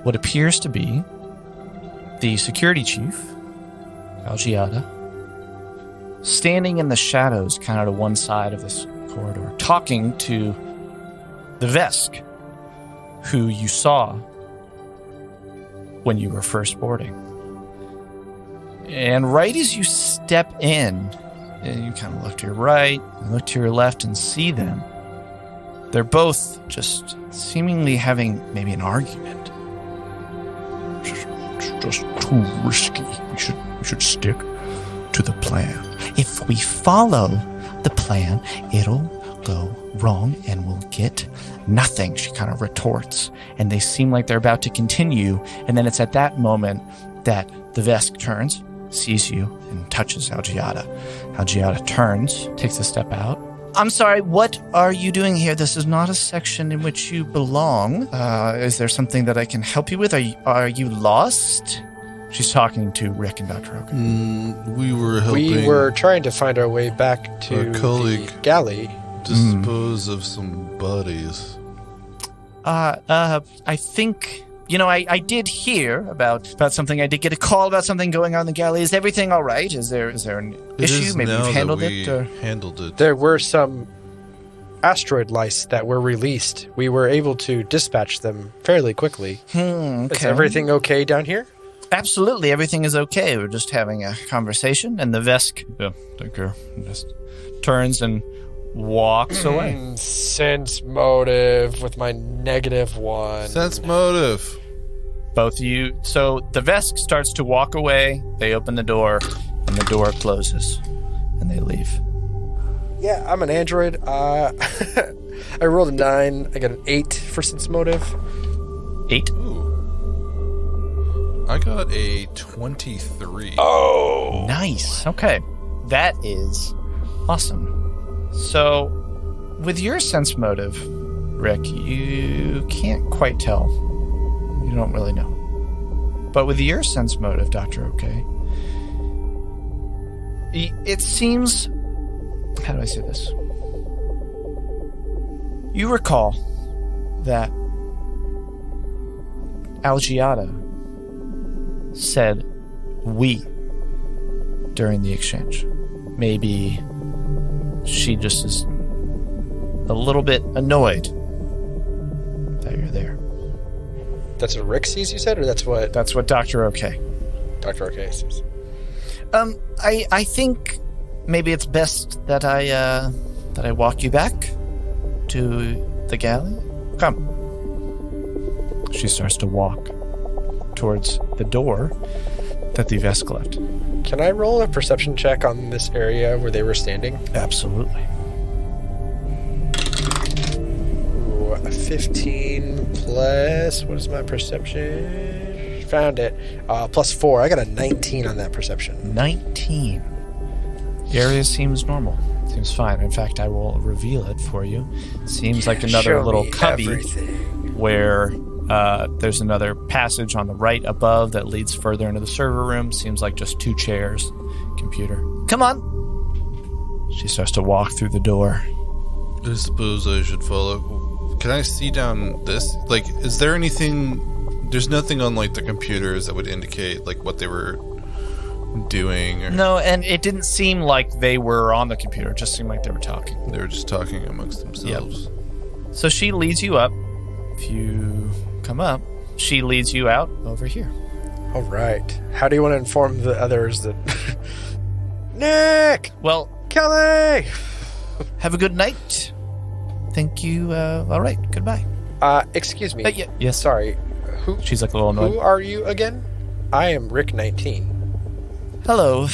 what appears to be the security chief, Algiada, standing in the shadows kind of to one side of this corridor, talking to the Vesk, who you saw when you were first boarding. And right as you step in, and you kind of look to your right, and look to your left and see them, they're both just seemingly having maybe an argument. It's just too risky. We should stick to the plan. If we follow the plan, it'll go wrong and we'll get nothing, she kind of retorts. And they seem like they're about to continue. And then it's at that moment that the Vesk turns, sees you, and touches Algiada. Algiada turns, takes a step out. I'm sorry, what are you doing here? This is not a section in which you belong. Is there something that I can help you with? Are you lost? She's talking to Rick and Dr. Oak. We were helping. We were trying to find our way back to Our colleague. the galley dispose of some bodies. I think, I did hear about something. I did get a call about something going on in the galley. Is everything all right? Is there an issue? Maybe you've handled it? Or? Handled it. There were some asteroid lice that were released. We were able to dispatch them fairly quickly. Okay. Is everything okay down here? Absolutely, everything is okay. We're just having a conversation, and the Vesk, just turns and walks away. Sense motive with my -1. Sense motive. Both of you. So the Vesk starts to walk away. They open the door, and the door closes, and they leave. Yeah, I'm an android. I rolled a 9. I got an 8 for sense motive. 8. I got a 23. Oh, nice. Okay, that is awesome. So, with your sense motive, Rick, you can't quite tell. You don't really know. But with your sense motive, Dr. OK, it seems... How do I say this? You recall that Algiada said "we" during the exchange. Maybe she just is a little bit annoyed that you're there. That's what Rick sees, you said, or that's what Dr. OK. Dr. OK sees? I think maybe it's best that I walk you back to the galley. Come. She starts to walk towards the door that the Vesk left. Can I roll a perception check on this area where they were standing? Absolutely. Ooh, a 15 plus... What is my perception? Found it. Plus 4. I got a 19 on that perception. 19. The area seems normal. Seems fine. In fact, I will reveal it for you. Seems like another little cubby where there's another passage on the right above that leads further into the server room. Seems like just 2 chairs. Computer. Come on. She starts to walk through the door. I suppose I should follow. Can I see down this? Like, is there anything... There's nothing on, like, the computers that would indicate, like, what they were doing? Or... No, and it didn't seem like they were on the computer. It just seemed like they were talking. They were just talking amongst themselves. Yep. So she leads you up. If you come up, she leads you out over here. All right. How do you want to inform the others that... Nick! Well, Kelly! Have a good night. Thank you. All right. Goodbye. Excuse me. Yeah. Yes. Sorry. Who? She's like a little annoyed. Who are you again? I am Rick 19. Hello.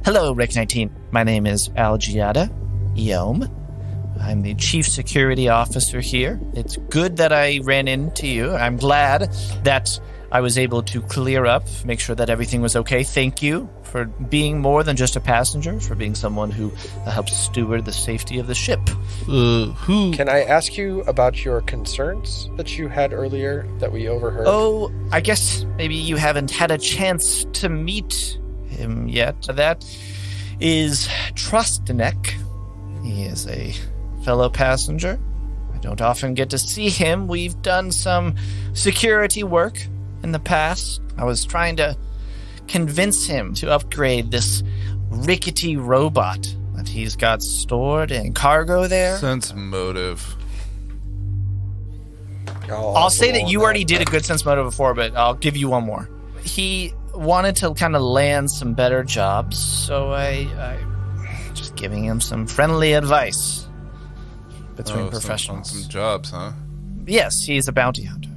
Hello, Rick 19. My name is Algiada Eom. I'm the Chief Security Officer here. It's good that I ran into you. I'm glad that I was able to clear up, make sure that everything was okay. Thank you for being more than just a passenger, for being someone who helps steward the safety of the ship. Who? Can I ask you about your concerns that you had earlier that we overheard? Oh, I guess maybe you haven't had a chance to meet him yet. That is Trustanek. He is a fellow passenger. I don't often get to see him. We've done some security work in the past. I was trying to convince him to upgrade this rickety robot that he's got stored in cargo there. Sense motive. I'll say that you already did a good sense motive before, but I'll give you one more. He wanted to kind of land some better jobs, so I just giving him some friendly advice between professionals. Some jobs, huh? Yes, he's a bounty hunter.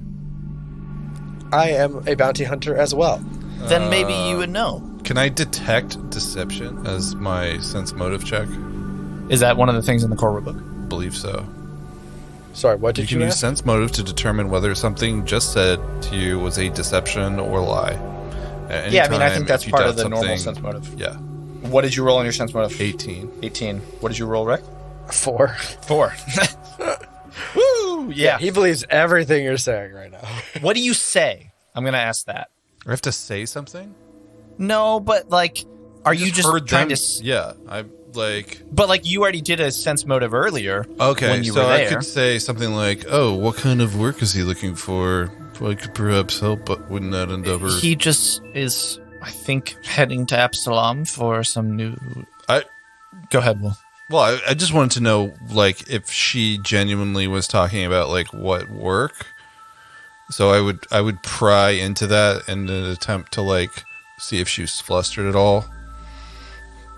I am a bounty hunter as well. Then maybe you would know. Can I detect deception as my sense motive check? Is that one of the things in the core rulebook? Believe so. Sorry, what did You you can use ask? sense motive to determine whether something just said to you was a deception or lie. At any Yeah, I mean, I time, think that's if you part doubt of the normal something- sense motive. Yeah. What did you roll on your sense motive? 18. 18. What did you roll, Rick? 4. 4. Woo! Yeah. He believes everything you're saying right now. What do you say? I'm going to ask that. I have to say something? No, but like, are you just heard trying them, to... Yeah. like, But like you already did a sense motive earlier. okay, when you so were I there. could say something like, "Oh, what kind of work is he looking for? I could perhaps help, but wouldn't that endeavor?" He just is, I think, heading to Absalom for some new. Go ahead, Will. Well, I just wanted to know, like, if she genuinely was talking about like what work. So I would pry into that in an attempt to like see if she was flustered at all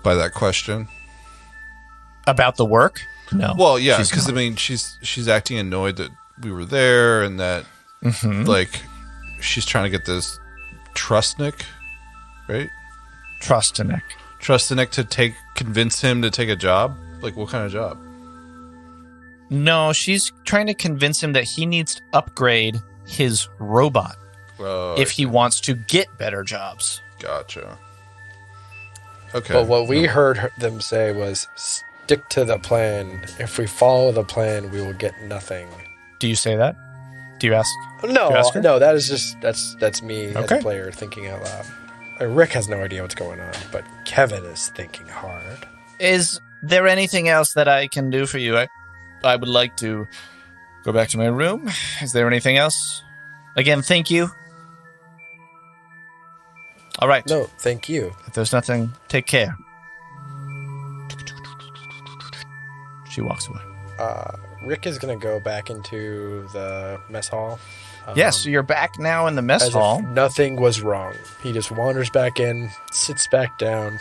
by that question. About the work? No. Well, yeah, she's because I not. mean, she's acting annoyed that we were there and that like she's trying to get this Trustnik, right? Trustanek. Trustanek to convince him to take a job. Like, what kind of job? No, she's trying to convince him that he needs to upgrade his robot if he wants to get better jobs. Gotcha. Okay. But what we heard them say was, stick to the plan. If we follow the plan, we will get nothing. Do you say that? Do you ask? No, You ask her? no, that is just that's me as Okay. a player thinking out loud. Rick has no idea what's going on, but Kevin is thinking hard. Is there anything else that I can do for you? I would like to go back to my room. Is there anything else? Again, thank you. All right. No, thank you. If there's nothing, take care. She walks away. Rick is gonna go back into the mess hall. Yes, so you're back now in the mess As hall. if nothing was wrong. He just wanders back in, sits back down.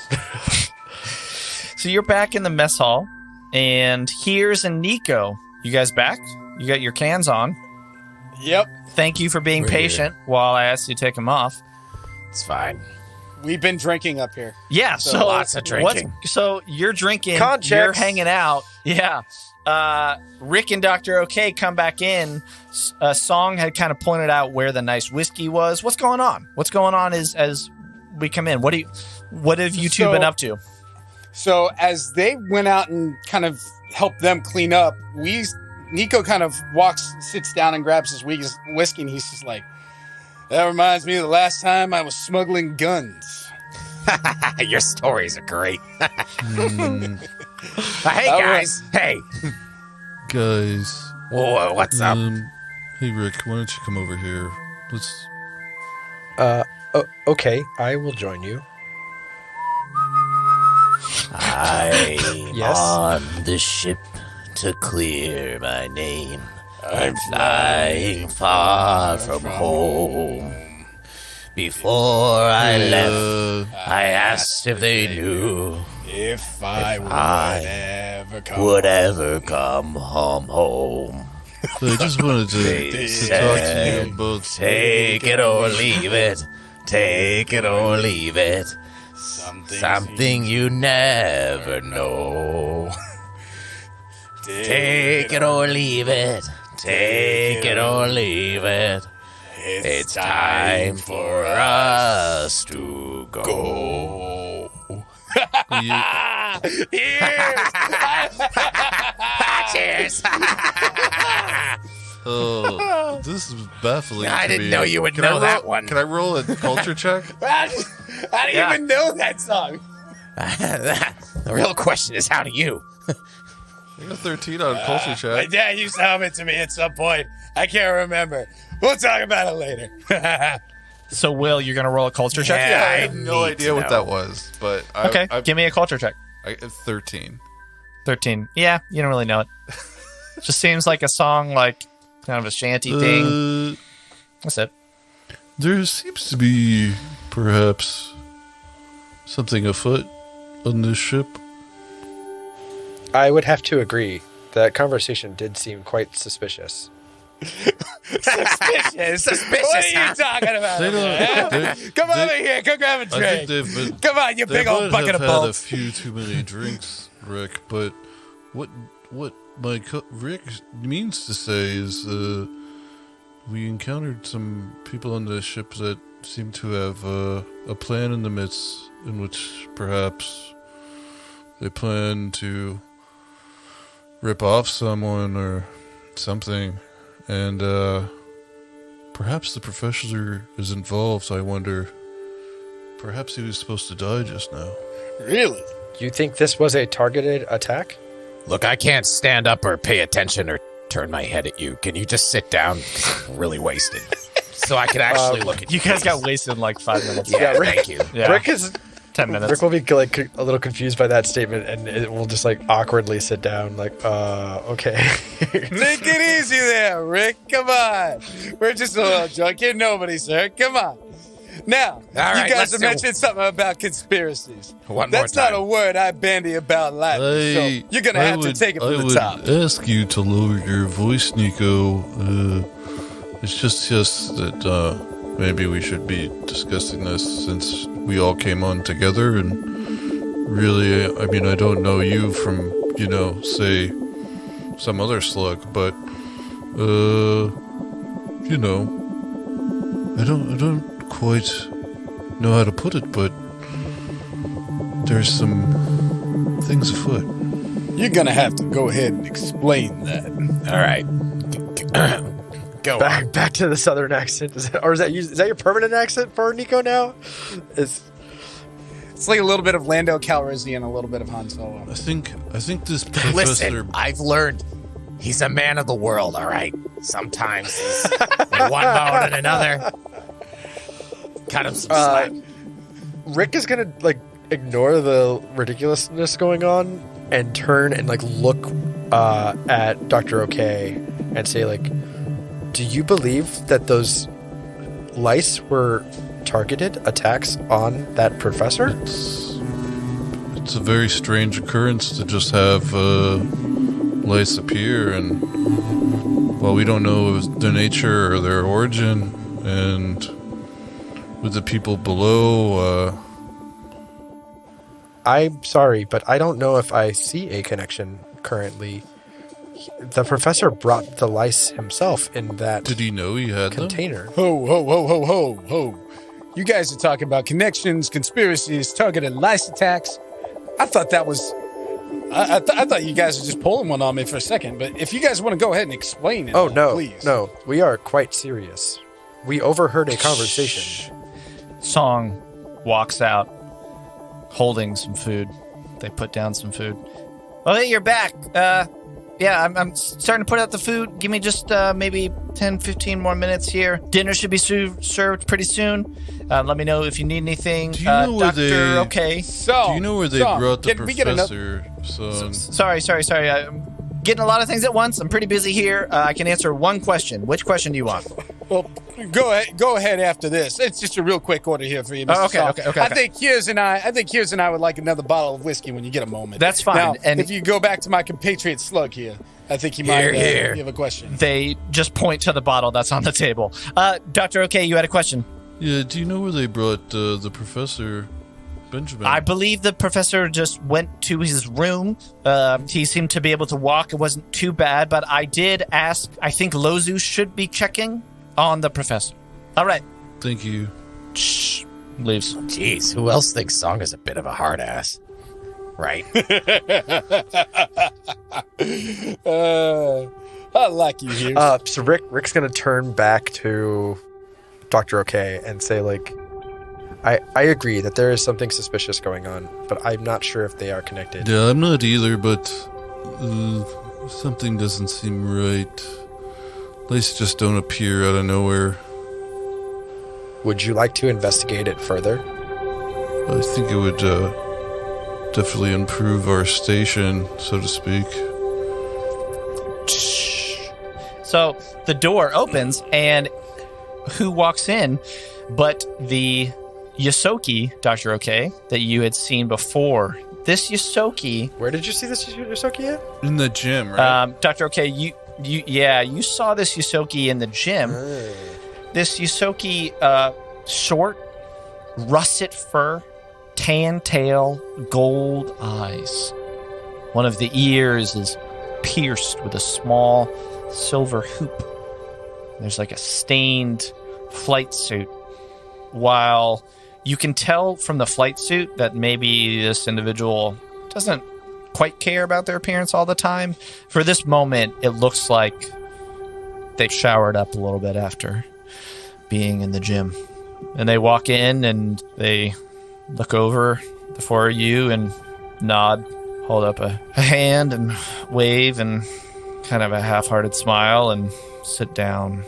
So you're back in the mess hall, and here's a Nico. You guys back? You got your cans on. Yep. Thank you for being We're patient while I asked you to take them off. It's fine. We've been drinking up here. Yeah, so lots of drinking. So you're drinking, Con you're checks. hanging out. Yeah. Rick and Dr. OK come back in. Song had kind of pointed out where the nice whiskey was. What's going on? What's going on as we come in? What have you two So- been up to? So as they went out and kind of helped them clean up, Nico kind of sits down and grabs his whiskey, and he's just like, "That reminds me of the last time I was smuggling guns." Your stories are great. Hmm. Hey All guys. Hey. Guys, Whoa, what's up? hey Rick, why don't you come over here? Let's. Okay, I will join you. I'm Yes? on the ship to clear my name. I'm flying far from home. Before I left, I asked if they knew If I would ever come home. I just wanted to talk to said, you about. Take it or leave it. Take it or leave it. Something you never know. Take it or leave it. Take it or leave it. It's time for us to go. Cheers. Oh, this is baffling. I to didn't me. know you would Can know I roll- that one. Can I roll a culture check? I didn't Yeah. even know that song. The real question is, how do you? I got 13 on culture My check. dad used to hum it to me at some point. I can't remember. We'll talk about it later. So Will, you're gonna roll a culture check? Yeah. I have no need idea to what know. that was, but Okay, give me a culture check. 13. 13. Yeah, you don't really know it. Just seems like a song, like kind of a shanty thing. That's it. There seems to be perhaps something afoot on this ship. I would have to agree. That conversation did seem quite suspicious. Suspicious. Suspicious, What are you huh? talking about? They don't. Come over here. Come grab a I think drink. they've been. Come on, you They big old might bucket have of had a bolts. few too many drinks, Rick. But what Rick means to say is, we encountered some people on the ship that seem to have a plan in the midst, in which perhaps they plan to rip off someone or something, and perhaps the professor is involved. I wonder. Perhaps he was supposed to die just now. Really? You think this was a targeted attack? Look, I can't stand up or pay attention or turn my head at you. Can you just sit down? 'Cause I'm really wasted. So I can actually look at you. You guys got wasted in like 5 minutes. Yeah, Yeah, Rick- thank you. Yeah. Rick is 10 minutes. Rick will be like a little confused by that statement, and it will just like awkwardly sit down, like, okay. Take it easy there, Rick. Come on. We're just a little joking. Nobody, sir. Come on. Now, right, you guys let's have do- mentioned something about conspiracies. One more That's not time. a word I bandy about lightly, so you're going to have to take it from the top. ask you to lower your voice, Nico. It's just that maybe we should be discussing this since we all came on together. And really, I mean, I don't know you from, say, some other slug, but, I don't quite know how to put it, but there's some things afoot. You're going to have to go ahead and explain that. All right. Go on. back to the southern accent. Is that your permanent accent for Nico now? It's like a little bit of Lando Calrissian, a little bit of Han Solo. I think this professor. Listen, I've learned he's a man of the world, all right? Sometimes he's in one mode and another. Cut him some slack. Rick is gonna like ignore the ridiculousness going on and turn and like look at Dr. OK and say like, do you believe that those lice were targeted attacks on that professor? It's a very strange occurrence to just have lice appear, and well, we don't know their nature or their origin, and with the people below. I'm sorry, but I don't know if I see a connection currently. The professor brought the lice himself in that Did he know he had them? container. Ho, ho, ho, ho, ho, ho. You guys are talking about connections, conspiracies, targeted lice attacks. I thought that was... I thought you guys were just pulling one on me for a second, but if you guys want to go ahead and explain it, Oh, no, please. no. We are quite serious. We overheard a conversation. Song walks out holding some food. They put down some food. Oh, hey, you're back. Yeah, I'm starting to put out the food. Give me just maybe 10, 15 more minutes here. Dinner should be served pretty soon. Let me know if you need anything. Do you know where Doctor, they- okay. So, Do you know where they so, brought the can we get another- professor, son? Sorry. I'm getting a lot of things at once. I'm pretty busy here. I can answer one question. Which question do you want? Well, go ahead after this. It's just a real quick order here for you, Mr. Oh, okay, Song. okay. I think Hears and I would like another bottle of whiskey when you get a moment. That's fine. Now, And- if you go back to my compatriot Slug here, I think he might Here. have a question. They just point to the bottle that's on the table. Dr. OK, you had a question. Yeah, do you know where they brought the professor, Benjamin? I believe the professor just went to his room. He seemed to be able to walk. It wasn't too bad, but I did ask. I think Lozu should be checking on the professor. All right. Thank you. Shh. Leaves. Jeez, who else thinks Song is a bit of a hard ass? Right? I like you, Hears. So Rick's gonna turn back to Dr. OK and say like, I agree that there is something suspicious going on, but I'm not sure if they are connected. Yeah, I'm not either, but something doesn't seem right. Lice just don't appear out of nowhere. Would you like to investigate it further? I think it would definitely improve our station, so to speak. So the door opens, and who walks in but the Yosoki, Dr. OK, that you had seen before. This Yosoki, Where did you see this Yosoki at? In the gym, right? Dr. OK, you saw this Yosoki in the gym. This Yosoki, short, russet fur, tan tail, gold eyes. One of the ears is pierced with a small silver hoop. There's like a stained flight suit. While you can tell from the flight suit that maybe this individual doesn't quite care about their appearance all the time, for this moment, it looks like they showered up a little bit after being in the gym. And they walk in and they look over the four of you and nod, hold up a hand and wave and kind of a half-hearted smile and sit down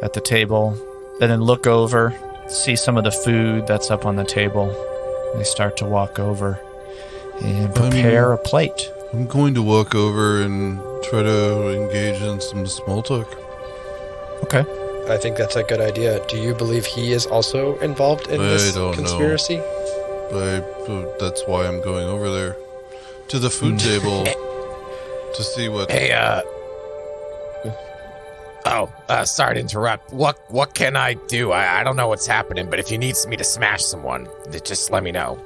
at the table. And then look over, see some of the food that's up on the table. They start to walk over and prepare a plate. I'm going to walk over and try to engage in some small talk. Okay. I think that's a good idea. Do you believe he is also involved in this conspiracy? That's why I'm going over there to the food table to see what. Hey, sorry to interrupt. What can I do? I don't know what's happening, but if you need me to smash someone, just let me know.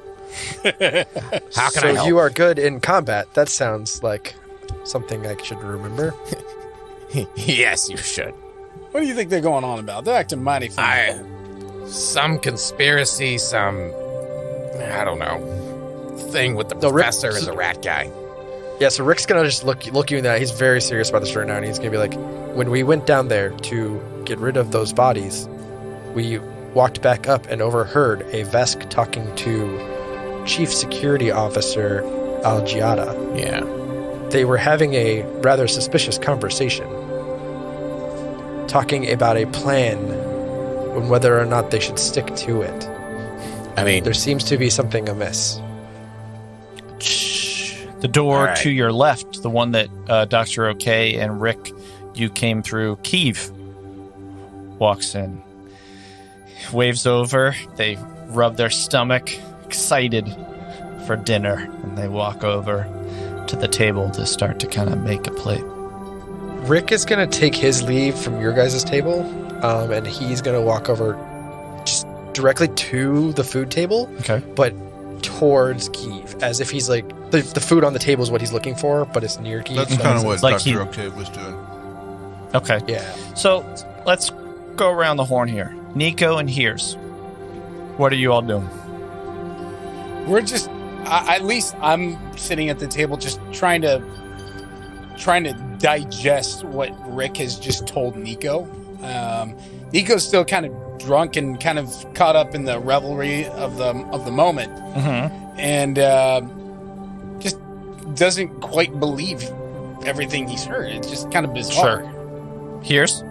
How can I help? So you are good in combat. That sounds like something I should remember. Yes, you should. What do you think they're going on about? They're acting mighty funny. Some conspiracy, I don't know, thing with the professor and the rat guy. Yeah, so Rick's going to just look you in that. He's very serious about this right now, and he's going to be like, when we went down there to get rid of those bodies, we walked back up and overheard a Vesk talking to Chief Security Officer Algiada. Yeah. They were having a rather suspicious conversation, talking about a plan on whether or not they should stick to it. I mean, there seems to be something amiss. The door to your left, the one that Dr. OK and Rick, you came through, Keeve walks in, waves over. They rub their stomach, excited for dinner, and they walk over to the table to start to kind of make a plate. Rick is going to take his leave from your guys' table, and he's going to walk over just directly to the food table, but towards Keeve, as if he's like, the food on the table is what he's looking for, but it's near Keeve. That's kind of what Dr. OK was doing. Okay. Yeah. So let's go around the horn here. Nico and Hears, what are you all doing? We're just, at least I'm sitting at the table just trying to digest what Rick has just told Nico. Nico's still kind of drunk and kind of caught up in the revelry of the moment, and just doesn't quite believe everything he's heard. It's just kind of bizarre. Sure. Hears?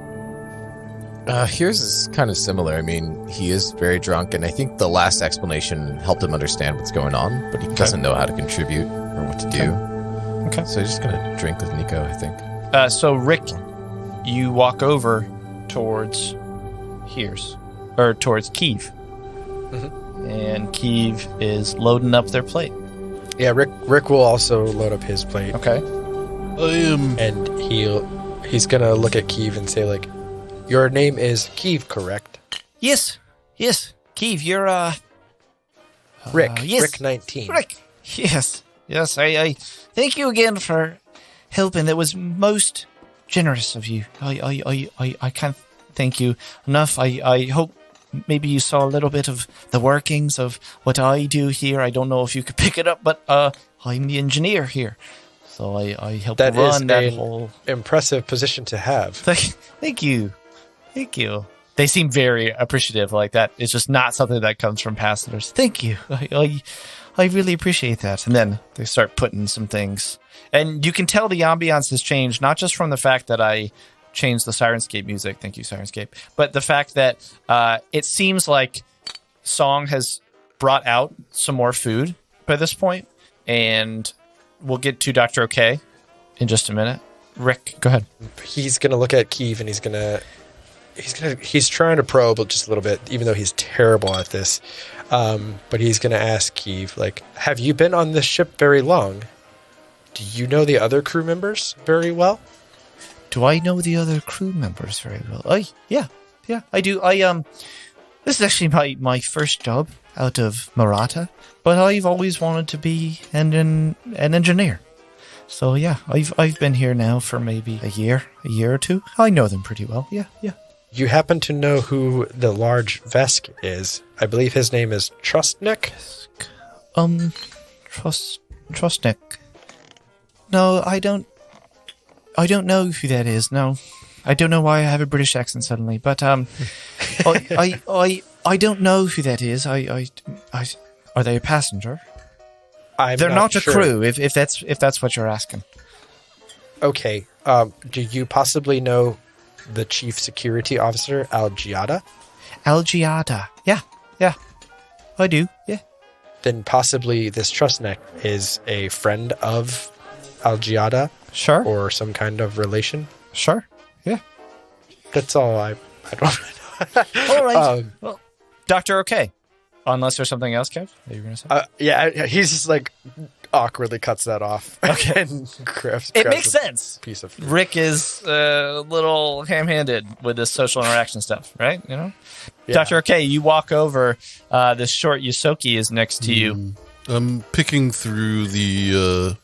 Hears is kind of similar. I mean, he is very drunk, and I think the last explanation helped him understand what's going on, but he doesn't know how to contribute or what to do. Okay. So he's just going to drink with Nico, I think. So, Rick, you walk over towards Hears, or towards Keeve. And Keeve is loading up their plate. Yeah, Rick will also load up his plate. Okay. And he's going to look at Keeve and say, like, your name is Keeve, correct? Yes. Keeve, you're, Rick. Yes. Rick 19. Rick. Yes. I thank you again for helping. That was most generous of you. I can't thank you enough. I hope maybe you saw a little bit of the workings of what I do here. I don't know if you could pick it up, but I'm the engineer here. So I help run that whole impressive position to have. Thank you. They seem very appreciative. Like that. It's just not something that comes from passengers. Thank you. I really appreciate that. And then they start putting some things. And you can tell the ambiance has changed, not just from the fact that I changed the Sirenscape music. Thank you, Sirenscape. But the fact that it seems like Song has brought out some more food by this point. And we'll get to Dr. OK in just a minute. Rick, go ahead. He's going to look at Keeve and he's trying to probe just a little bit, even though he's terrible at this. But he's going to ask Keeve, like, have you been on this ship very long? Do you know the other crew members very well? Do I know the other crew members very well? Yeah, I do. This is actually my first job out of Marata, but I've always wanted to be an engineer. So yeah, I've been here now for maybe a year or two. I know them pretty well. Yeah. You happen to know who the large Vesk is? I believe his name is Trustnik. Trustnik. No, I don't know who that is. No, I don't know why I have a British accent suddenly. But I don't know who that is. Are they a passenger? They're not a sure. crew, if that's what you're asking. Okay. Do you possibly know the chief security officer, Algiada? Algiada. Yeah. I do. Yeah. Then possibly this Trustneck is a friend of Algiada Sure. or some kind of relation. Sure. Yeah. That's all I don't All right. know. Dr. OK. Unless there's something else, Kev, that you were going to say? Yeah, he's just like awkwardly cuts that off. Okay. And grabs It makes a sense. piece of fruit. Rick is a little ham-handed with this social interaction stuff, right? You know? Yeah. Dr. OK, you walk over. This short Yosoki is next to you. I'm picking through the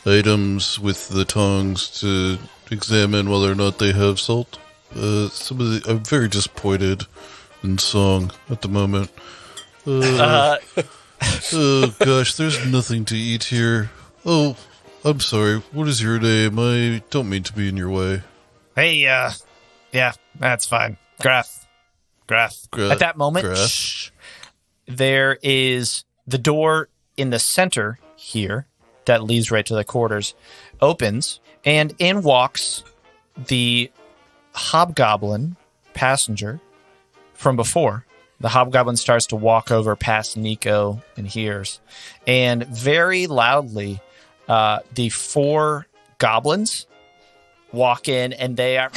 items with the tongs to examine whether or not they have salt. I'm very disappointed in song at the moment. Oh gosh, there's nothing to eat here. Oh, I'm sorry. What is your name? I don't mean to be in your way. Hey, yeah, that's fine. Grath. At that moment, Grath. shh, there is the door in the center here that leads right to the quarters, opens, and in walks the hobgoblin passenger from before. The hobgoblin starts to walk over past Nico and hears, and very loudly, the 4 goblins walk in, and they are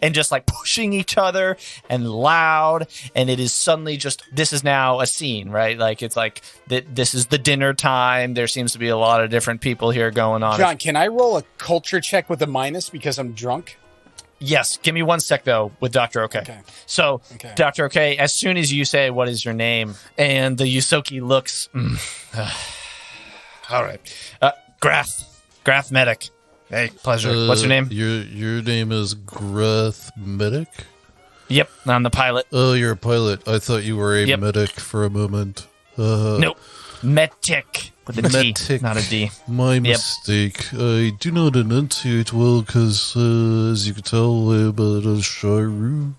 and just like pushing each other and loud, and it is suddenly just, this is now a scene, right? Like it's like this is the dinner time. There seems to be a lot of different people here going on. John, can I roll a culture check with a minus because I'm drunk? Yes, give me 1 sec though with Dr. OK. Okay. So, Okay. Dr. OK, as soon as you say, what is your name? And the Yosoki looks, all right. Grath Medic. Hey, pleasure. What's your name? Your name is Grath Medic? Yep, I'm the pilot. Oh, you're a pilot. I thought you were a Yep. medic for a moment. Nope. Metic with a T, Metic. not a D. My mistake. I do not enunciate well because, as you can tell, I'm a Sharu.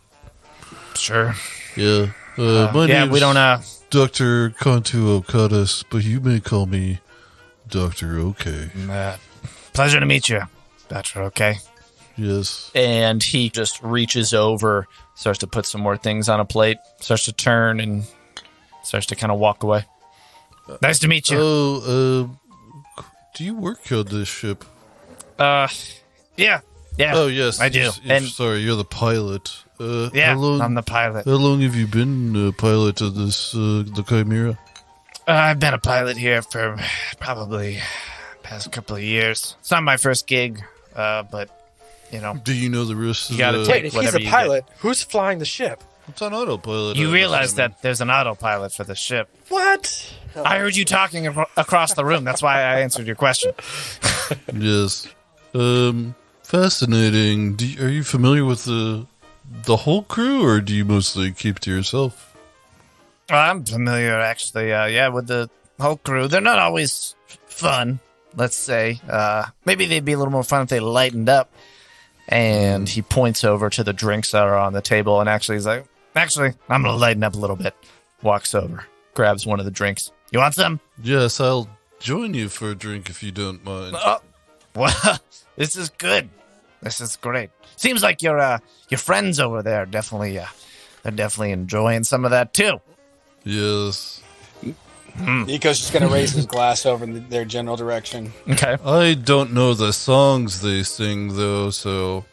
Sure. Yeah. My Yeah, name's we don't, Dr. Kantu Okadas, but you may call me Dr. OK. pleasure to meet you, Dr. OK. Yes. And he just reaches over, starts to put some more things on a plate, starts to turn, and starts to kind of walk away. Nice to meet you. Oh, do you work on this ship? Yeah. Oh, yes. I do. Yes, And- sorry, you're the pilot. Yeah, I'm the pilot. How long have you been a pilot of this, the Chimera? I've been a pilot here for probably past couple of years. It's not my first gig, but, you know, Do you know the rest of gotta the... take- Wait, if he's whatever a you pilot, who's flying the ship? It's on autopilot. you I'm realize assuming. that there's an autopilot for the ship. What? I heard you talking across the room. That's why I answered your question. Yes. Fascinating. Are you familiar with the whole crew, or do you mostly keep to yourself? I'm familiar, actually, with the whole crew. They're not always fun, let's say. Maybe they'd be a little more fun if they lightened up. And he points over to the drinks that are on the table, and actually he's like, I'm going to lighten up a little bit. Walks over, grabs one of the drinks. You want some? Yes, I'll join you for a drink if you don't mind. Oh, well, this is good. This is great. Seems like your friends over there definitely, they're definitely enjoying some of that too. Yes. Nico's just going to raise his glass over in their general direction. Okay. I don't know the songs they sing, though, so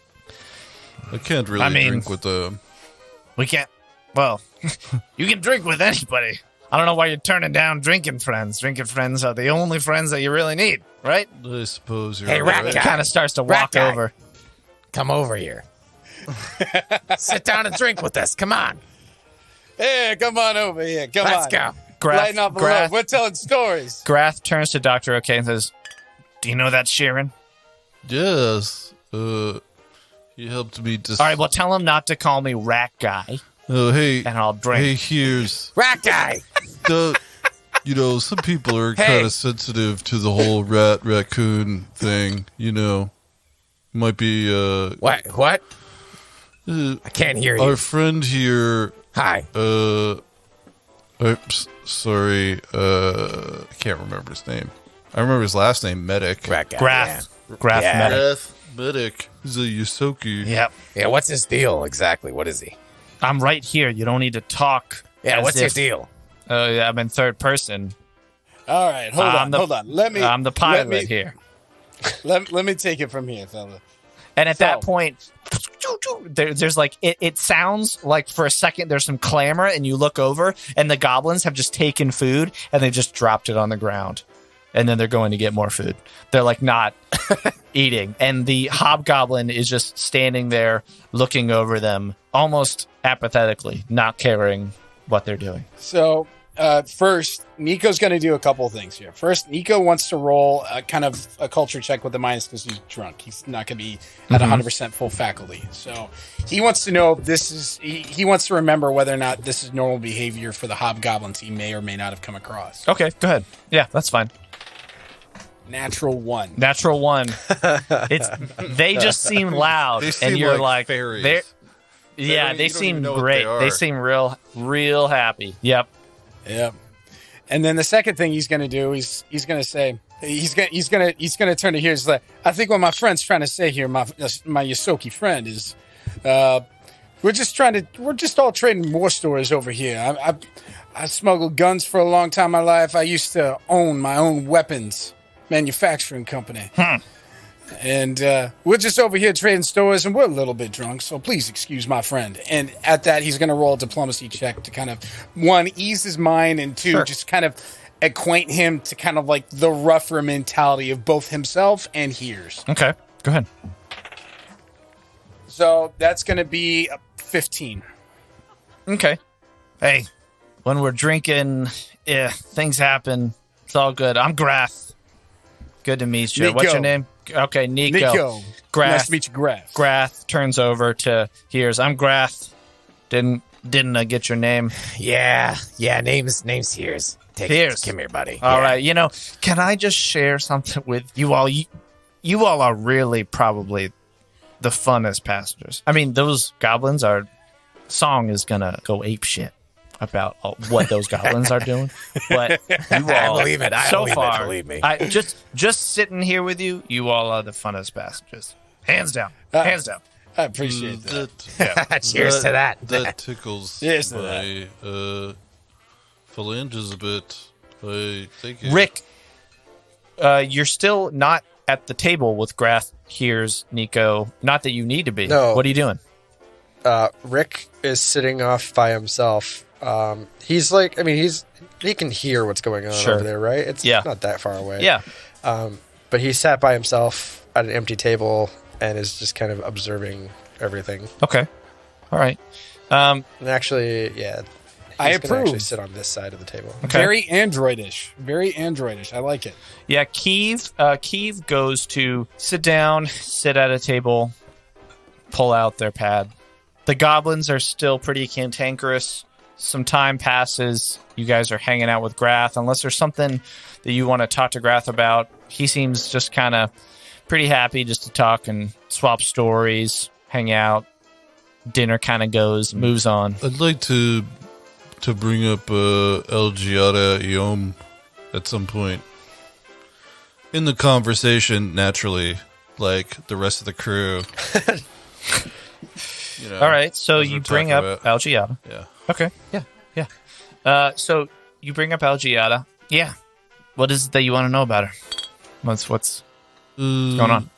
I can't really I mean- drink with them. We can't. Well, you can drink with anybody. I don't know why you're turning down drinking friends. Drinking friends are the only friends that you really need, right? I suppose you're Hey, rat right. guy. Kind of starts to Rat walk guy. over. Come over here. Sit down and drink with us. Come on. Hey, come on over here. Come Let's on. go. Lighten up a little. We're telling stories. Grath turns to Dr. OK and says, do you know that Sheeran? Yes. He helped me to... All right, well, tell him not to call me Rat Guy, Oh, hey. and I'll drink. Hey, here's... Rat guy. You know, some people are Hey. kind of sensitive to the whole raccoon thing, you know. Might be, What? I can't hear you. our friend here, Hi. I Oops, sorry. I can't remember his name. I remember his last name, Medic. Crack guy, Graph. Graph Yeah. medic. Death Medic. He's a Yosoki. Yep. Yeah, what's his deal exactly? What is he? I'm right here. You don't need to talk. Yeah, as what's your if- deal? Yeah, I'm in third person. All right, hold on. I'm the pilot here. Let me take it from here, fella. And at that So- point, there's like it sounds like for a second there's some clamor, and you look over, and the goblins have just taken food and they just dropped it on the ground, and then they're going to get more food. They're like not eating, and the hobgoblin is just standing there looking over them, almost apathetically, not caring what they're doing. So, first, Nico's going to do a couple of things here. First, Nico wants to roll a kind of a culture check with the minus because he's drunk. He's not going to be at 100% full faculty. So, he wants to know if this is, he wants to remember whether or not this is normal behavior for the hobgoblins he may or may not have come across. Okay, go ahead. Yeah, that's fine. Natural 1. Natural 1. It's they just seem loud, They seem and you're like like fairies. they're- Yeah, don't- they you don't seem even know what great. they are. They seem real happy. Yep. Yep. And then the second thing he's going to do is he's going to say he's going to turn to here. He's like, I think what my friend's trying to say here, my Yosoki friend, is we're just all trading war stories over here. I smuggled guns for a long time in my life. I used to own my own weapons manufacturing company. And we're just over here trading stories, and we're a little bit drunk, so please excuse my friend. And at that, he's going to roll a diplomacy check to kind of, one, ease his mind, and two, Sure. just kind of acquaint him to kind of like the rougher mentality of both himself and Hears. Okay, go ahead. So that's going to be a 15. Okay. Hey, when we're drinking, things happen. It's all good. I'm Grath. Good to meet you. What's Nico. your name? Okay, Nico. Nico. Grath. Nice to meet you, Graph. Grath turns over to Hears. I'm Grath. Didn't get your name. Yeah, name's Hears. Hears. Come here, buddy. All Yeah. right. Can I just share something with you all? You all are really probably the funnest passengers. I mean, those goblins are. Song is gonna go ape shit about what those goblins are doing, but you I all believe it. I so believe it, far, believe me. I just sitting here with you. You all are the funnest passengers, hands down, hands down. I appreciate that. Cheers to that. That tickles Cheers to my phalanges a bit. I think it- Rick, you're still not at the table with Grath. Here's Nico. Not that you need to be. No. What are you doing? Rick is sitting off by himself. He's like, I mean, he can hear what's going on Sure. over there, right? It's Yeah. not that far away. Yeah. But he sat by himself at an empty table and is just kind of observing everything. Okay. All right. And actually, yeah, I he's gonna actually approve. sit on this side of the table. Okay. Very androidish. Very androidish. I like it. Yeah, Keeve goes to sit down, sit at a table, pull out their pad. The goblins are still pretty cantankerous. Some time passes. You guys are hanging out with Grath. Unless there's something that you want to talk to Grath about, he seems just kind of pretty happy just to talk and swap stories, hang out. Dinner kind of moves on. I'd like to bring up El Giada Iom at some point in the conversation, naturally, like the rest of the crew. All right, so as you we're bring talking up about- Algiata. Yeah. Okay. Yeah. So you bring up Algiata. Yeah. What is it that you want to know about her? What's going on?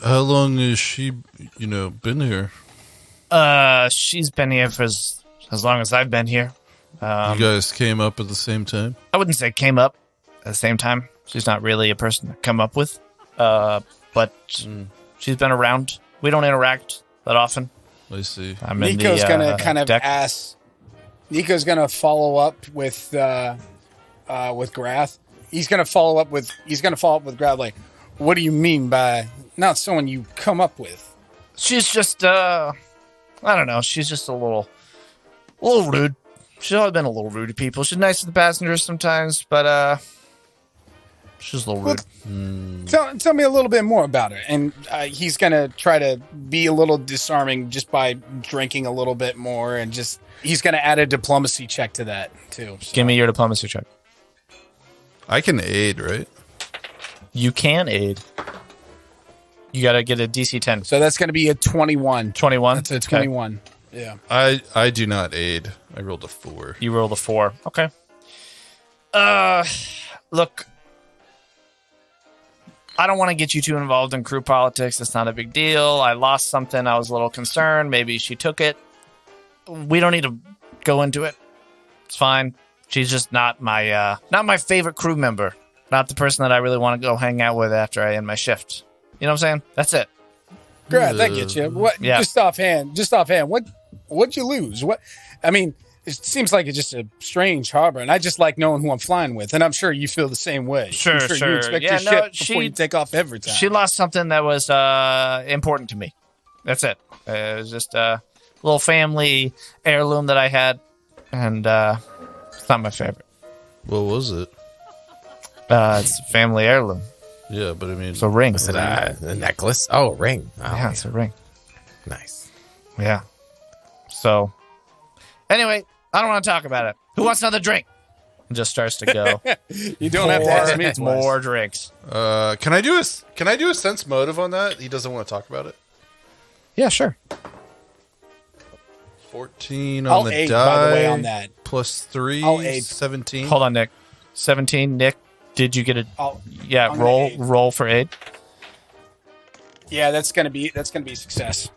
How long has she, been here? She's been here for as long as I've been here. You guys came up at the same time? I wouldn't say came up at the same time. She's not really a person to come up with. But she's been around. We don't interact that often. I see. I'm in Nico's the, gonna kind of deck. ask. Nico's gonna follow up with Grath. He's gonna follow up with Grath. Like, what do you mean by not someone you come up with? She's just I don't know. She's just a little rude. She's always been a little rude to people. She's nice to the passengers sometimes, but She's a little rude. Tell me a little bit more about her. And he's going to try to be a little disarming just by drinking a little bit more. And just he's going to add a diplomacy check to that, too. So. Give me your diplomacy check. I can aid, right? You can aid. You got to get a DC 10. So that's going to be a 21. 21? That's a 21. Yeah. I do not aid. I rolled a 4. You rolled a 4. Okay. Look, I don't want to get you too involved in crew politics. It's not a big deal. I lost something. I was a little concerned. Maybe she took it. We don't need to go into it. It's fine. She's just not my favorite crew member. Not the person that I really want to go hang out with after I end my shift. You know what I'm saying? That's it. Great, that gets you. What? Yeah. Just offhand. What'd you lose? What? I mean, it seems like it's just a strange harbor, and I just like knowing who I'm flying with, and I'm sure you feel the same way. Sure. You expect Yeah, your no, ship before you take off every time. She lost something that was important to me. That's it. It was just a little family heirloom that I had, and it's not my favorite. What was it? It's a family heirloom. Yeah, but I mean, It's a ring. Was it a necklace? Oh, a ring. Oh, Yeah, it's a ring. nice. Yeah. So, anyway, I don't want to talk about it. Who wants another drink? And just starts to go. You don't have to ask me twice. More drinks. can I do a sense motive on that? He doesn't want to talk about it. Yeah, sure. 14 on I'll the aid, die. by the way, on that. Plus 3, I'll aid. 17. Hold on, Nick. 17. Nick, did you get a... Yeah, I'm gonna roll aid. roll for aid. Yeah, that's gonna be a success.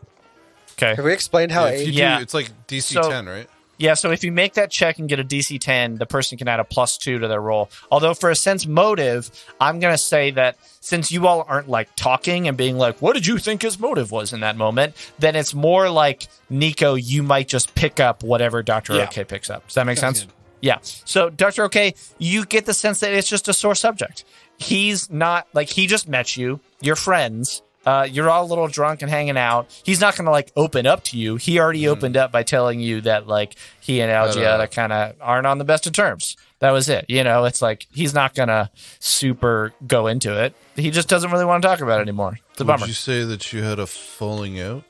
Okay. Have we explained how If you aid? do, Yeah. it's like DC So- 10, right? Yeah, so if you make that check and get a DC 10, the person can add a +2 to their roll. Although for a sense motive, I'm going to say that since you all aren't like talking and being like, what did you think his motive was in that moment? Then it's more like, Nico, you might just pick up whatever Dr. Yeah. OK picks up. Does that make Sounds sense? good. Yeah. So Dr. OK, you get the sense that it's just a sore subject. He's not like, he just met you. You're friends. You're all a little drunk and hanging out. He's not going to like open up to you. He already opened up by telling you that like he and Algiata kind of aren't on the best of terms. That was it. You know, it's like he's not going to super go into it. He just doesn't really want to talk about it anymore. It's a bummer. Would you say that you had a falling out?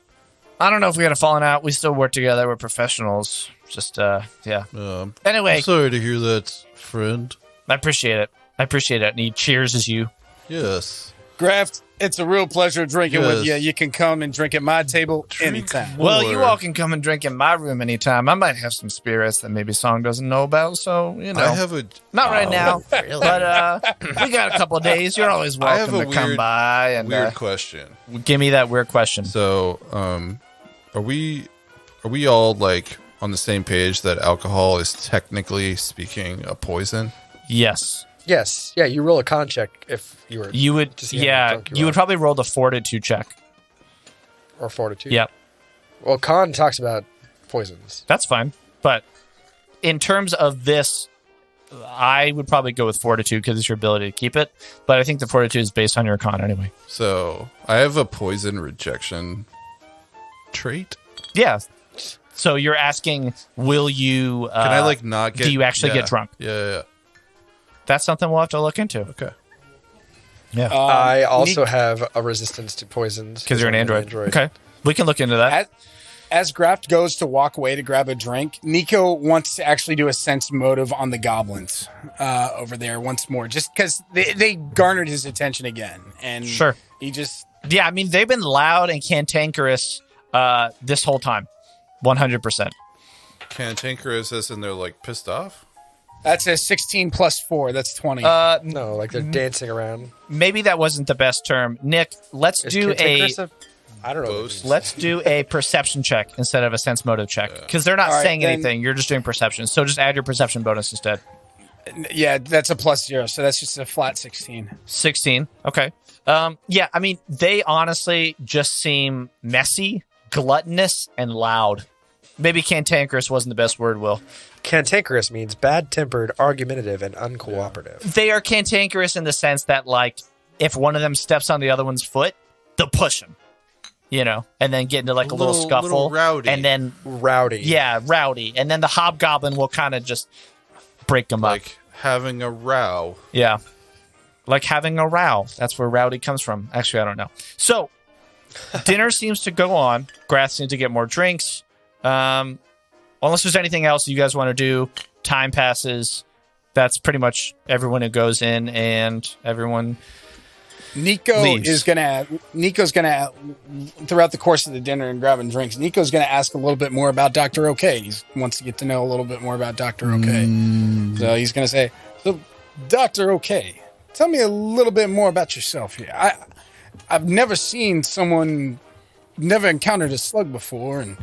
I don't know if we had a falling out. We still work together. We're professionals. Just, yeah. Anyway, I'm sorry to hear that, friend. I appreciate it. And he cheers as you. Yes. Graft, it's a real pleasure drinking with you. Yes. You can come and drink at my table anytime. Well, you Or- all can come and drink in my room anytime. I might have some spirits that maybe Song doesn't know about, so, you know. I have a Not right now, really? but we got a couple of days. You're always I have welcome a to come weird- by and weird question. give me that weird question. So, are we all like on the same page that alcohol is technically speaking a poison? Yes, Yes. Yeah, you roll a con check if you were you would. to see how Yeah, drunk you are. would probably roll the fortitude check. or fortitude. Yep, Well, con talks about poisons. that's fine. But in terms of this, I would probably go with fortitude because it's your ability to keep it. But I think the fortitude is based on your con anyway. So, I have a poison rejection trait. Yeah. So you're asking, will you? Can I like not get? do you actually get drunk? Yeah. That's something we'll have to look into. Okay. I also have a resistance to poisons Because you're an I'm android. Okay, we can look into that. As Graft goes to walk away to grab a drink, Nico wants to actually do a sense motive on the goblins over there once more, just because they garnered his attention again. And Sure. he just Yeah, I mean, they've been loud and cantankerous this whole time. 100%. Cantankerous as in they're like pissed off. that's a 16 plus 4. That's 20. No, like they're dancing around. Maybe that wasn't the best term. Nick, let's Is do cantankerous I don't know. Boast. let's do a perception check instead of a sense motive check because they're not All right, saying then- anything. You're just doing perception. So just add your perception bonus instead. yeah, that's a plus 0, so that's just a flat 16. 16. Okay. Yeah, I mean, they honestly just seem messy, gluttonous, and loud. Maybe cantankerous wasn't the best word, Will. Cantankerous means bad-tempered, argumentative, and uncooperative. They are cantankerous in the sense that, like, if one of them steps on the other one's foot, they'll push him, you know, and then get into like a little scuffle. little rowdy. And then, Rowdy. yeah, rowdy. And then the hobgoblin will kind of just break them up. Like having a row. Yeah. like having a row. That's where rowdy comes from. Actually, I don't know. So, dinner seems to go on. Grath seems to get more drinks. Unless there's anything else you guys want to do, time passes. That's pretty much everyone who goes in, and everyone leaves. Nico's gonna throughout the course of the dinner and grabbing drinks. Nico's gonna ask a little bit more about Dr. OK. He wants to get to know a little bit more about Dr. OK. So he's gonna say, "So, Dr. OK, tell me a little bit more about yourself here. I've never encountered a slug before, and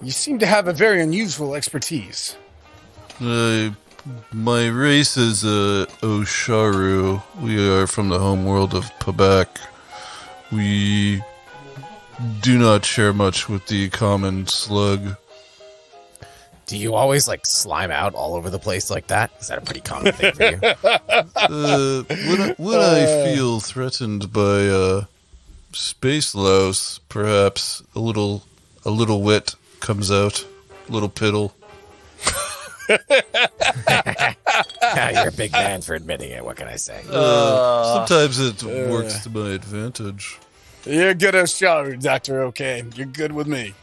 you seem to have a very unusual expertise." My race is Osharu. We are from the home world of Pabak. We do not share much with the common slug. Do you always like slime out all over the place like that? Is that a pretty common thing for you? When I feel threatened by space louse, perhaps a little wit comes out, a little piddle. You're a big man for admitting it. What can I say? Sometimes it works to my advantage. You're good as show, Dr. OK. You're good with me.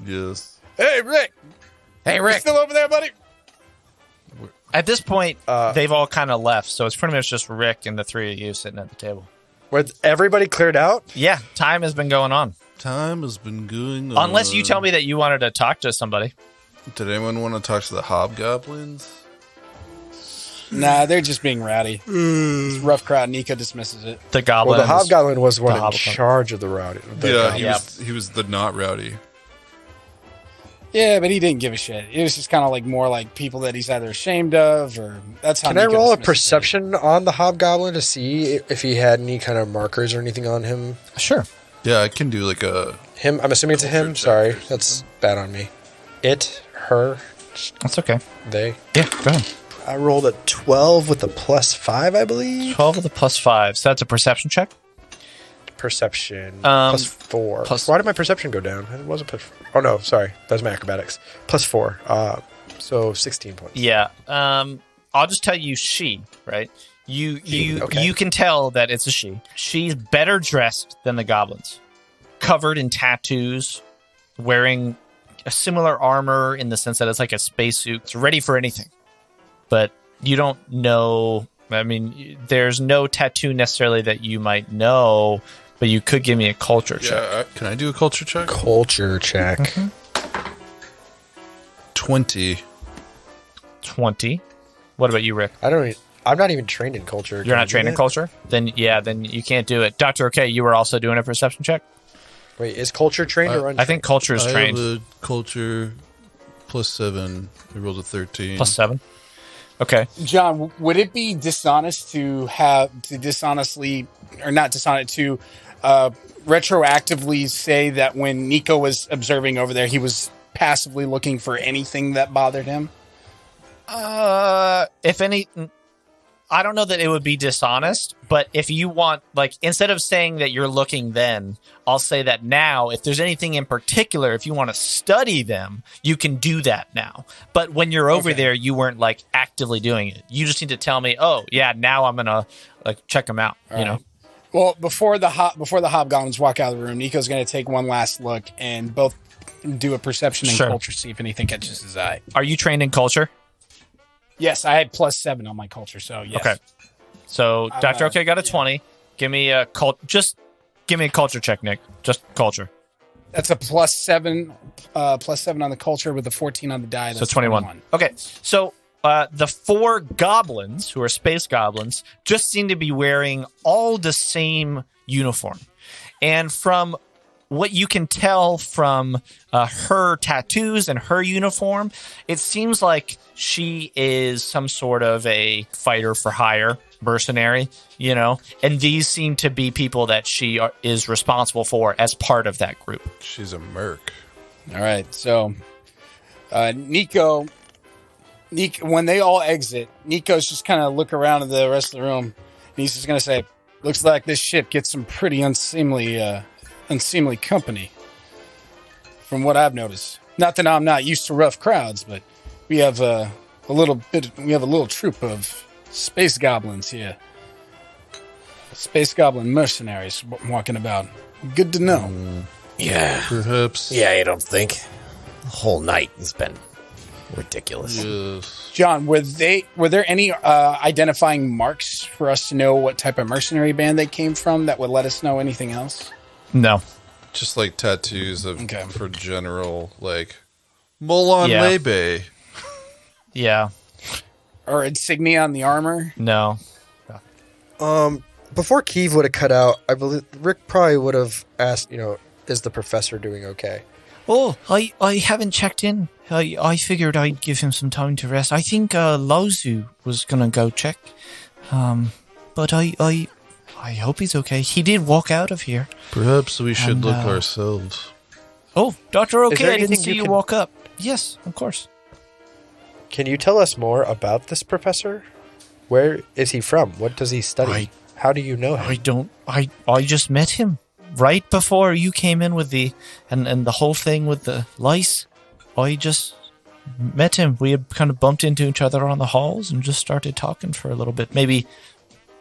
Yes. Hey, Rick. Hey, You Rick. still over there, buddy? At this point, they've all kind of left, so it's pretty much just Rick and the three of you sitting at the table. Was everybody cleared out? Yeah, time has been going on. Time has been going on. Unless you tell me that you wanted to talk to somebody. Did anyone want to talk to the hobgoblins? Nah, they're just being rowdy. It's a rough crowd. Nico dismisses it. The Well, goblins. the hobgoblin was one in hobgoblin. charge of the rowdy. He was the not rowdy. Yeah, but he didn't give a shit. It was just kind of like more like people that he's either ashamed of, or that's how. Can I Nico roll a dismisses it. perception on the hobgoblin to see if he had any kind of markers or anything on him? Sure. Yeah, I can do like a... Him? I'm assuming it's a him. Culture check Sorry, or something. that's bad on me. It, her, That's okay. they. Yeah, go ahead. I rolled a 12 with a +5, I believe. 12 with a +5. So that's a perception check? Perception +4. plus- Why did my perception go down? It wasn't. Oh no, sorry, that's my acrobatics. +4. So 16 points. Yeah. I'll just tell you she, right? Okay. You can tell that it's a she. She's better dressed than the goblins. Covered in tattoos, wearing a similar armor in the sense that it's like a spacesuit. It's ready for anything. But you don't know. I mean, there's no tattoo necessarily that you might know, but you could give me a culture check. Yeah, can I do a culture check? Culture check. 20. 20. What about you, Rick? I'm not even trained in culture. You're Can I not do trained in that? culture? Then you can't do it. Dr. OK, you were also doing a perception check? Wait, is culture trained or untrained? I think culture is I trained. have a culture +7. I rolled a 13. +7. Okay. John, would it be dishonest to retroactively say that when Nico was observing over there, he was passively looking for anything that bothered him? If any, I don't know that it would be dishonest, but if you want, like, instead of saying that you're looking then, I'll say that now, if there's anything in particular, if you want to study them, you can do that now. But when you're over there, you weren't like actively doing it. You just need to tell me, oh yeah, now I'm gonna like check them out. All you know. right. Well, before the hobgoblins walk out of the room, Nico's going to take one last look and both do a perception and Sure. culture, see if anything catches his eye. Are you trained in culture? Yes, I had +7 on my culture, so yes. Okay. So I'm, Dr. OK got a yeah. 20. Give me a give me a culture check, Nick. Just culture. That's a +7 on the culture with a 14 on the die. So That's 21. Okay. So the 4 goblins, who are space goblins, just seem to be wearing all the same uniform. And from what you can tell from her tattoos and her uniform, it seems like she is some sort of a fighter for hire, mercenary, you know? And these seem to be people that she is responsible for as part of that group. She's a merc. All right, so Nico, when they all exit, Nico's just kind of look around at the rest of the room, and he's just going to say, looks like this ship gets some pretty unseemly company, from what I've noticed. Not that I'm not used to rough crowds, but we have a little troop of space goblins here. Space Goblin mercenaries walking about. Good to know. Yeah. Perhaps. Yeah, I don't think. The whole night has been ridiculous. Yes. John, were there any identifying marks for us to know what type of mercenary band they came from that would let us know anything else? No. Just like tattoos of Okay. for general, like Molon Yeah. Lebe. Yeah. Or insignia on the armor? No. Before Keeve would have cut out, I believe Rick probably would have asked, is the professor doing okay? Oh, I haven't checked in. I figured I'd give him some time to rest. I think Laozu was gonna go check. But I hope he's okay. He did walk out of here. Perhaps we should And, look ourselves. Oh, Dr. Is there Okay, I didn't anything see you you can- walk up. Yes, of course. Can you tell us more about this professor? Where is he from? What does he study? How do you know him? I just met him right before you came in with the and the whole thing with the lice. I just met him. We had kind of bumped into each other on the halls and just started talking for a little bit, maybe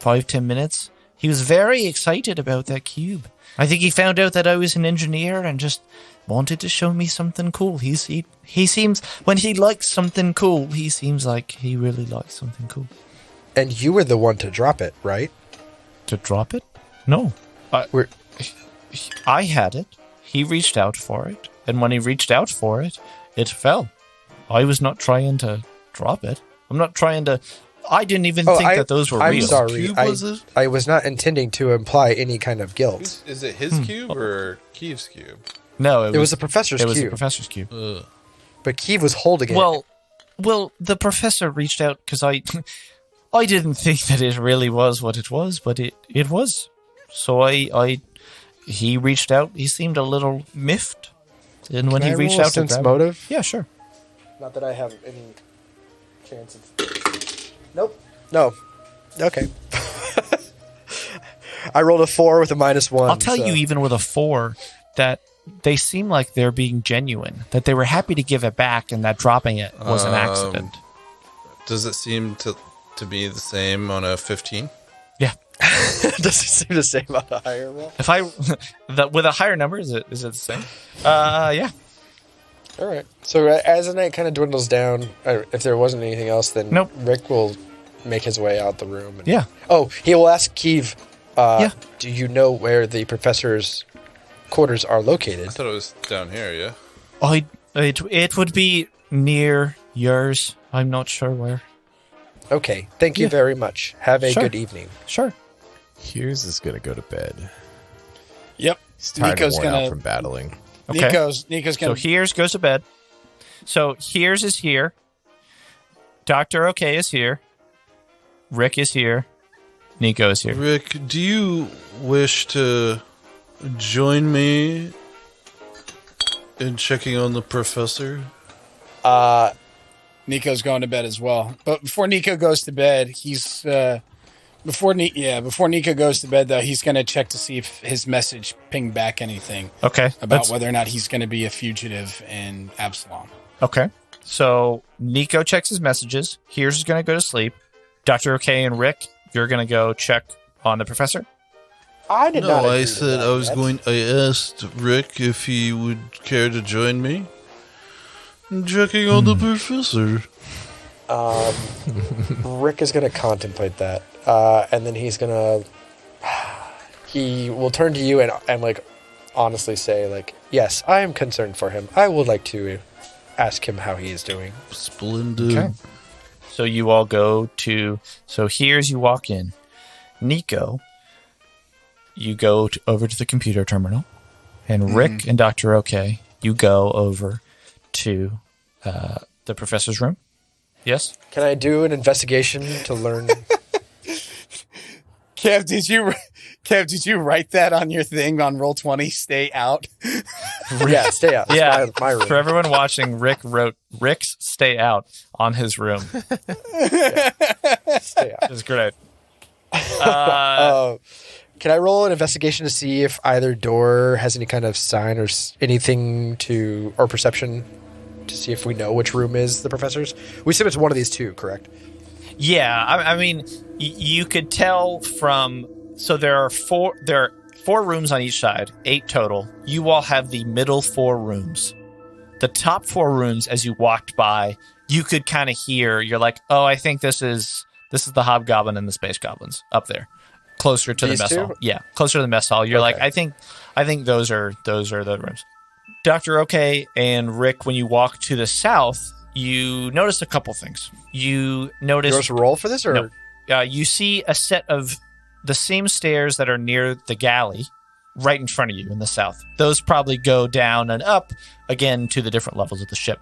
5-10 minutes. He was very excited about that cube. I think he found out that I was an engineer and just wanted to show me something cool. He seems, when he likes something cool, he seems like he really likes something cool. And you were the one to drop it, right? To drop it? No. We're- I had it. He reached out for it. And when he reached out for it, it fell. I was not trying to drop it. I'm not trying to... I didn't even think that those were I'm real. sorry. Cube was it? I was not intending to imply any kind of guilt. Is it his cube or Keeve's cube? No, It was the professor's it was the cube. professor's cube. But Keeve was holding it. Well, the professor reached out because I didn't think that it really was what it was, but it was. So he reached out. He seemed a little miffed, and when Can he I reached roll a out to sense grab- motive? yeah, sure. Not that I have any chance of... Nope. No. Okay. I rolled a 4 with a -1. I'll tell so- you, even with a 4, that they seem like they're being genuine. That they were happy to give it back, and that dropping it was an accident. Does it seem to be the same on a 15? Yeah. Does it seem the same on a higher roll? If I with a higher number, is it the same? Yeah. All right. So as the night kind of dwindles down, if there wasn't anything else, then Nope. Rick will make his way out the room. And, Yeah. Oh, he will ask Keeve, Yeah. do you know where the professor's quarters are I located? thought it was down here, yeah? It would be near yours. I'm not sure where. Okay. Thank you Yeah. very much. Have a Sure. good evening. Sure. Hughes is gonna go to bed. Yep. He's tired Nico's and worn gonna- out from battling. Okay. Nico's So gonna. Here's goes to bed. So Here's is here. Dr. Okay is here. Rick is here. Nico is here. Rick, do you wish to join me in checking on the professor? Nico's going to bed as well. But before Nico goes to bed, before Nico goes to bed though, he's going to check to see if his message pinged back anything Okay. about whether or not he's going to be a fugitive in Absalom. Okay. So Nico checks his messages. Here's going to go to sleep. Dr. Okay and Rick, you're going to go check on the professor. I did not. No, I agree to said that I was yet. going. I asked Rick if he would care to join me in checking on the professor. Rick is going to contemplate that, and then he will turn to you and like honestly say like, yes, I am concerned for him. I would like to ask him how he is doing. Splendid. Okay. So you all go to. So here's you walk in. Nico, you go over to the computer terminal, and Rick and Dr. Okay, you go over to the professor's room. Yes. Can I do an investigation to learn? Kev, did you write that on your thing on Roll20? Stay out. Yeah, stay out. It's Yeah. my room. For everyone watching, Rick wrote Rick's "Stay Out" on his room. Stay out. It's great. Can I roll an investigation to see if either door has any kind of sign or anything or perception to see if we know which room is the professor's? We assume it's one of these two, correct? Yeah, I mean, you could tell from So there are four rooms on each side, 8 total. You all have the middle 4 rooms. The top 4 rooms, as you walked by, you could kind of hear. You're like, oh, I think this is the Hobgoblin and the Space Goblins up there, closer to These the mess two? hall. Yeah, closer to the mess hall. You're like, I think those are the rooms. Dr. OK and Rick, when you walk to the south, you notice a couple things. You notice. You want us to roll for this, or No. You see a set of the same stairs that are near the galley right in front of you in the south. Those probably go down and up again to the different levels of the ship.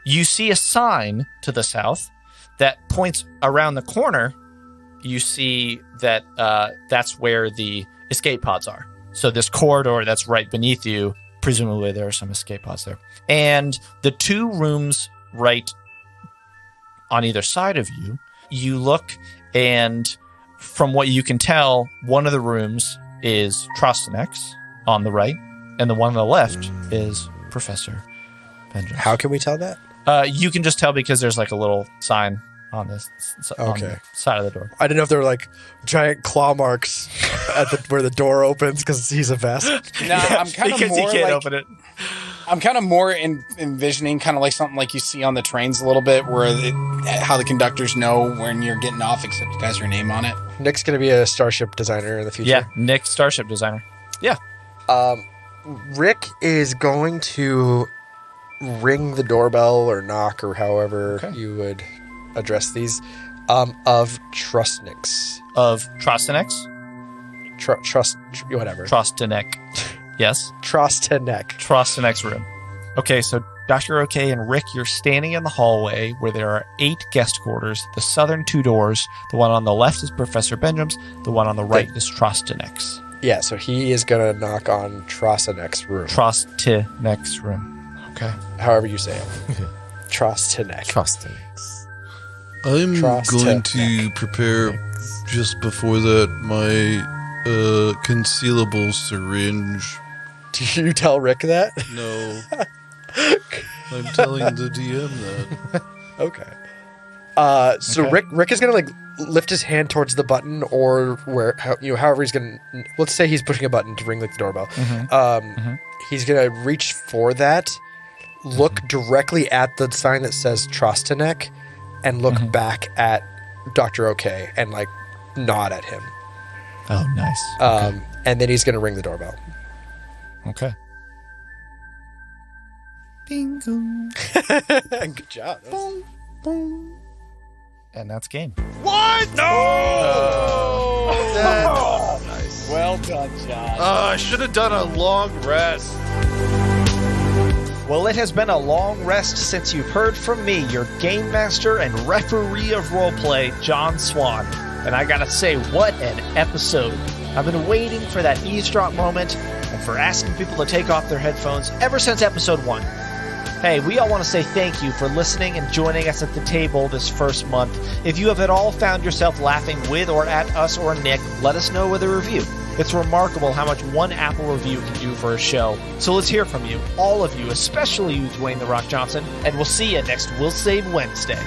You see a sign to the south that points around the corner. You see that that's where the escape pods are. So this corridor that's right beneath you, presumably there are some escape pods there. And the 2 rooms right on either side of you, you look, and from what you can tell, one of the rooms is Trostanex on the right, and the one on the left is Professor Benjamin. how can we tell that? You can just tell because there's like a little sign on this on Okay. the side of the door. I didn't know if there were like giant claw marks at where the door opens because he's a vest. No, I'm kind of Because you more can't like, open it. I'm kind of more envisioning kind of like something like you see on the trains a little bit, where how the conductors know when you're getting off, except you guys your name on it. Nick's gonna be a starship designer in the future. Yeah, Nick, Starship Designer. Yeah. Rick is going to ring the doorbell or knock or however you would address these of Trustnix. Of Trostanex? Whatever. Trostanek. Yes. Trostanek. Trostanex room. Okay, so Dr. OK and Rick, you're standing in the hallway where there are 8 guest quarters. The southern 2 doors. The one on the left is Professor Benjamin's. The one on the right is Trostanex. Yeah, so he is gonna knock on Trostanek's room. Trostanex room. Okay. However you say it. Trostanek. Trustix. I'm Trust going tech. to prepare just before that my concealable syringe. Do you tell Rick that? No. I'm telling the DM that. Okay. So Okay. Rick is gonna like lift his hand towards the button, or however he's gonna. Let's say he's pushing a button to ring like the doorbell. He's gonna reach for that, look directly at the sign that says Trostanek, and look back at Dr. OK and like nod at him. Oh, nice. And then he's gonna ring the doorbell. Okay. Bingo. Good job. And that's game. Well done, John. I should have done a long rest. Well, it has been a long rest since you've heard from me, your game master and referee of roleplay, John Swan. And I gotta say, what an episode. I've been waiting for that eavesdrop moment and for asking people to take off their headphones ever since episode 1. Hey, we all want to say thank you for listening and joining us at the table this first month. If you have at all found yourself laughing with or at us or Nick, let us know with a review. It's remarkable how much one Apple review can do for a show. So let's hear from you, all of you, especially you, Dwayne "The Rock" Johnson, and we'll see you next Will Save Wednesday.